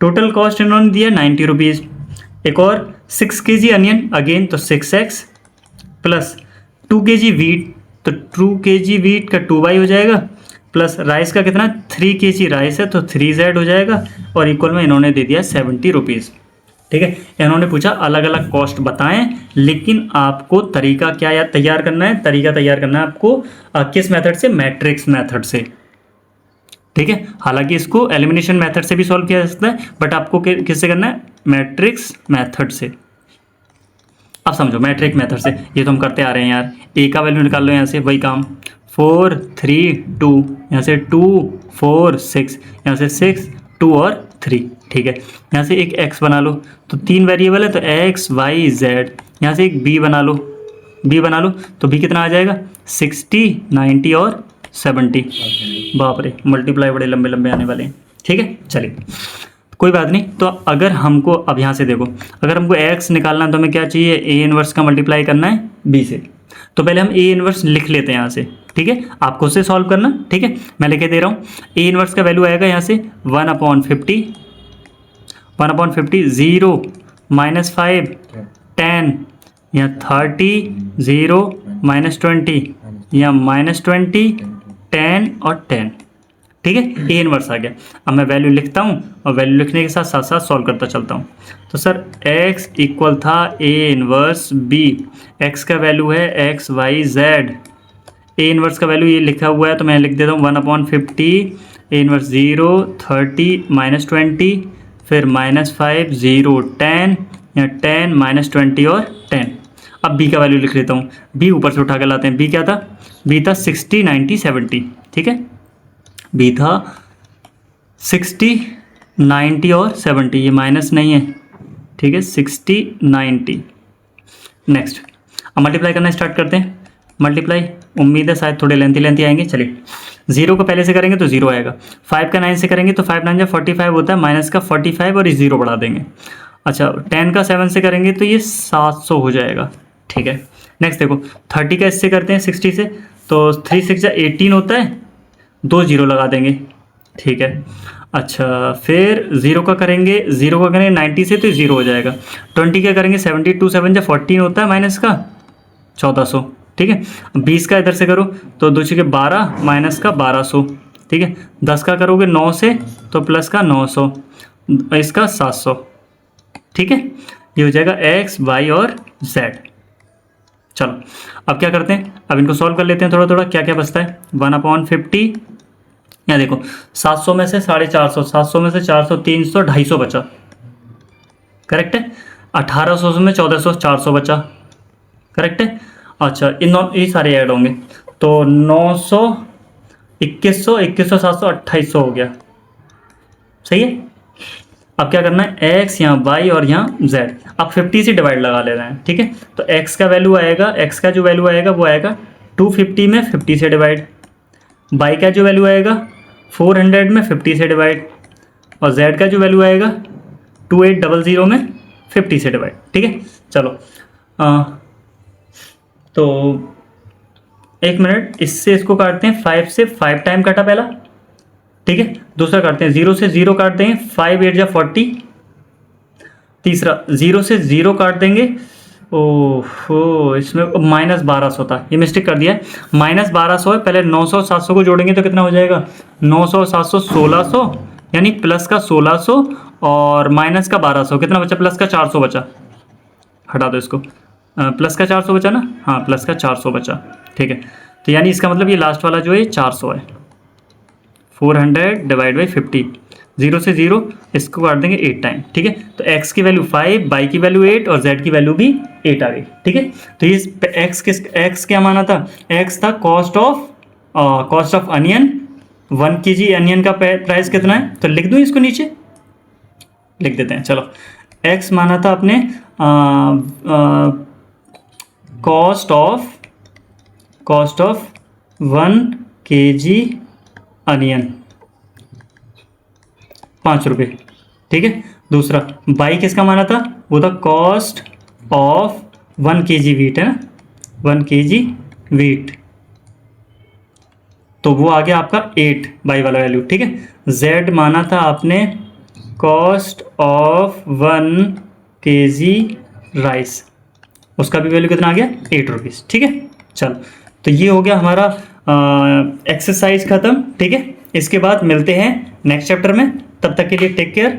टोटल कॉस्ट इन्होंने दिया 90 रुपीज़। एक और 6 kg अनियन, अगेन तो 6x, प्लस 2 kg वीट तो 2 kg वीट का 2y हो जाएगा, प्लस राइस का कितना 3 kg राइस है तो 3z हो जाएगा, और इक्वल में इन्होंने दे दिया 70 रुपीज़। ठीक है, इन्होंने पूछा अलग अलग कॉस्ट बताएं, लेकिन आपको तरीका क्या तैयार करना है, तरीका तैयार करना है आपको किस मेथड से, मैट्रिक्स मेथड से। ठीक है, हालांकि इसको एलिमिनेशन मेथड से भी सॉल्व किया जा सकता है, बट आपको किससे करना है, मैट्रिक्स मेथड से। अब समझो मैट्रिक मेथड से, ये तो हम करते आ रहे हैं यार, ए का वैल्यू निकाल लो यहाँ से, वही काम 4 3 2, यहाँ से 2 4 6, यहाँ से 6 2 और 3। ठीक है, यहाँ से एक x बना लो, तो 3 वेरिएबल है तो x y z, यहाँ से एक b बना लो तो b कितना आ जाएगा 60 90 और 70। बाप रे, मल्टीप्लाई बड़े लंबे लंबे आने वाले हैं। ठीक है, चलिए कोई बात नहीं। तो अगर हमको अब यहाँ से देखो, अगर हमको x निकालना है तो हमें क्या चाहिए, a इनवर्स का मल्टीप्लाई करना है b से, तो पहले हम a इनवर्स लिख लेते हैं यहाँ से। ठीक है, आप खुद से सॉल्व करना। ठीक है, मैं लिखे दे रहा हूँ, a इनवर्स का वैल्यू आएगा यहाँ से 1/50, 0 -5 10 या 30 0 -20 या -20 10 और 10। ठीक है, a इनवर्स आ गया। अब मैं वैल्यू लिखता हूँ और वैल्यू लिखने के साथ साथ साथ सॉल्व करता चलता हूँ। तो सर x इक्वल था a इनवर्स b, x का वैल्यू है x y z, a inverse का वैल्यू ये लिखा हुआ है तो मैं लिख देता हूँ 1/50, a इनवर्स 0 30 -20 फिर -5 0 10 या 10 -20 और 10। अब b का वैल्यू लिख लेता हूँ, b ऊपर से उठा कर लाते हैं, b क्या था, b था 60 90 70। ठीक है, b था 60 90 और 70, ये माइनस नहीं है। ठीक है, 60 90। नेक्स्ट अब मल्टीप्लाई करना स्टार्ट करते हैं। मल्टीप्लाई उम्मीद है शायद थोड़े लेंथी आएंगे। चलिए, 0 को पहले से करेंगे तो 0 आएगा, 5 का 9 से करेंगे तो 5 9 45 होता है, माइनस का 45 और ये 0 बढ़ा देंगे। अच्छा, 10 का 7 से करेंगे तो ये 700 हो जाएगा। ठीक है, नेक्स्ट देखो, 30 का इससे करते हैं 60 से, तो 3 6 18 होता है, 2 0 लगा देंगे। ठीक है, अच्छा फिर 0 का करेंगे 90 से तो 0 हो जाएगा। 20 का करेंगे 70 2 7 14 होता है, माइनस का 1400। ठीक है, 20 का इधर से करो तो 2 के 12 माइनस का 1200। ठीक है, 10 का करोगे 9 से तो प्लस का 900, इसका 700। ठीक है, ये हो जाएगा x y और z। चलो अब क्या करते हैं, अब इनको सॉल्व कर लेते हैं थोड़ा थोड़ा, क्या क्या बचता है। 1/50, यहाँ देखो 700 में से 450, 700 में से 400 300 250 बचा, करेक्ट है। 1800 में 1400 400 बचा, करेक्ट है। अच्छा ये सारे ऐड होंगे तो 900 2100 2100 700 2800 हो गया, सही है। अब क्या करना है, x यहाँ y और यहाँ z, अब 50 से डिवाइड लगा ले रहे हैं, ठीक है। तो x का वैल्यू आएगा, x का जो वैल्यू आएगा वो आएगा 250 में 50 से डिवाइड, y का जो वैल्यू आएगा 400 में 50 से डिवाइड, और z का जो वैल्यू आएगा 2800 में 50 से डिवाइड, ठीक है। चलो तो एक मिनट, इससे इसको काटते हैं, 5 से 5 टाइम काटा पहला, ठीक है। दूसरा काटते हैं 0 से 0 काट देंगे, 5 8 जा 40। तीसरा 0 से 0 काट देंगे, ओहो इसमें -1200 था, ये मिस्टेक कर दिया है, -1200 है। पहले 900 700 को जोड़ेंगे तो कितना हो जाएगा, 900 700 1600, यानी प्लस का 1600 और माइनस का 1200, कितना बचा, प्लस का 400 बचा, हटा दो इसको, प्लस का 400 बचा ना, हाँ प्लस का 400 बचा, ठीक है। तो यानी इसका मतलब ये लास्ट वाला जो है 400 है, 400 डिवाइड बाई 50, 0 से 0 इसको काट देंगे 8 टाइम, ठीक है। तो x की वैल्यू 5, y की वैल्यू 8 और z की वैल्यू भी 8 आ गई, ठीक है। तो ये x क्या माना था, x था cost of onion, 1 kg onion का प्राइस कितना है, तो लिख दूँ इसको नीचे, लिख देते हैं। चलो x माना था अपने कॉस्ट ऑफ 1 kg अनियन 5 रुपये, ठीक है। दूसरा बाई किसका माना था, वो था कॉस्ट ऑफ 1 kg वीट, है ना, 1 kg वीट, तो वो आ गया आपका 8 बाई वाला वैल्यू, ठीक है। जेड माना था आपने कॉस्ट ऑफ 1 kg राइस, उसका भी वैल्यू कितना आ गया, 8 रुपीज़, ठीक है। चलो तो ये हो गया हमारा एक्सरसाइज ख़त्म, ठीक है। इसके बाद मिलते हैं नेक्स्ट चैप्टर में, तब तक के लिए टेक केयर।